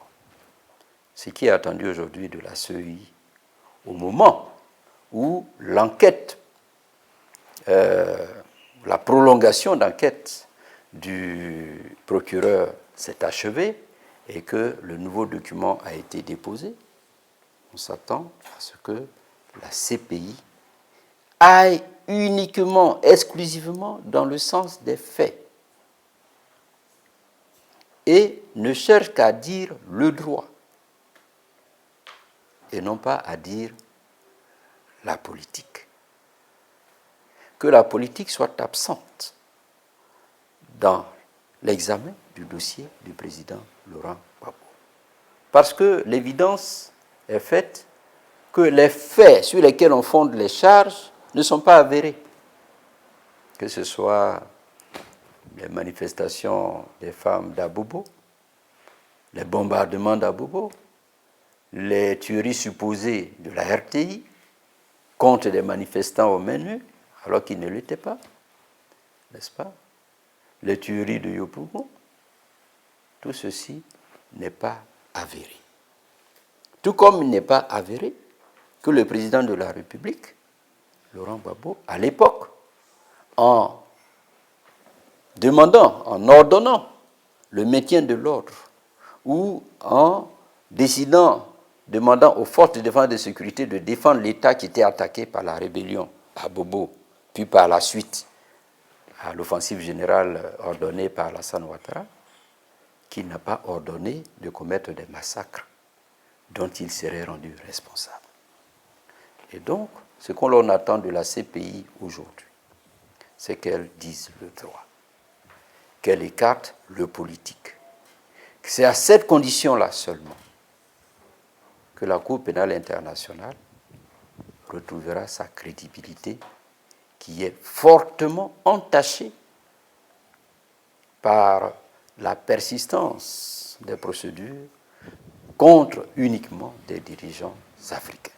ce qui est attendu aujourd'hui de la CEI, au moment où l'enquête, la prolongation d'enquête du procureur s'est achevée et que le nouveau document a été déposé, on s'attend à ce que la CPI aille uniquement, exclusivement dans le sens des faits et ne cherche qu'à dire le droit et non pas à dire la politique. Que la politique soit absente dans l'examen du dossier du président Laurent Gbagbo. Parce que l'évidence est faite que les faits sur lesquels on fonde les charges ne sont pas avérés. Que ce soit les manifestations des femmes d'Abobo, les bombardements d'Abobo, les tueries supposées de la RTI contre des manifestants au menu, alors qu'ils ne l'étaient pas, n'est-ce pas? Les tueries de Yopougon, tout ceci n'est pas avéré. Tout comme il n'est pas avéré que le président de la République, Laurent Gbagbo, à l'époque, en demandant, en ordonnant le maintien de l'ordre ou en décidant, demandant aux forces de défense et de sécurité de défendre l'État qui était attaqué par la rébellion à Bobo, puis par la suite à l'offensive générale ordonnée par Alassane Ouattara, qui n'a pas ordonné de commettre des massacres dont il serait rendu responsable. Et donc, ce qu'on l'on attend de la CPI aujourd'hui, c'est qu'elle dise le droit, qu'elle écarte le politique. C'est à cette condition-là seulement que la Cour pénale internationale retrouvera sa crédibilité qui est fortement entachée par la persistance des procédures contre uniquement des dirigeants africains.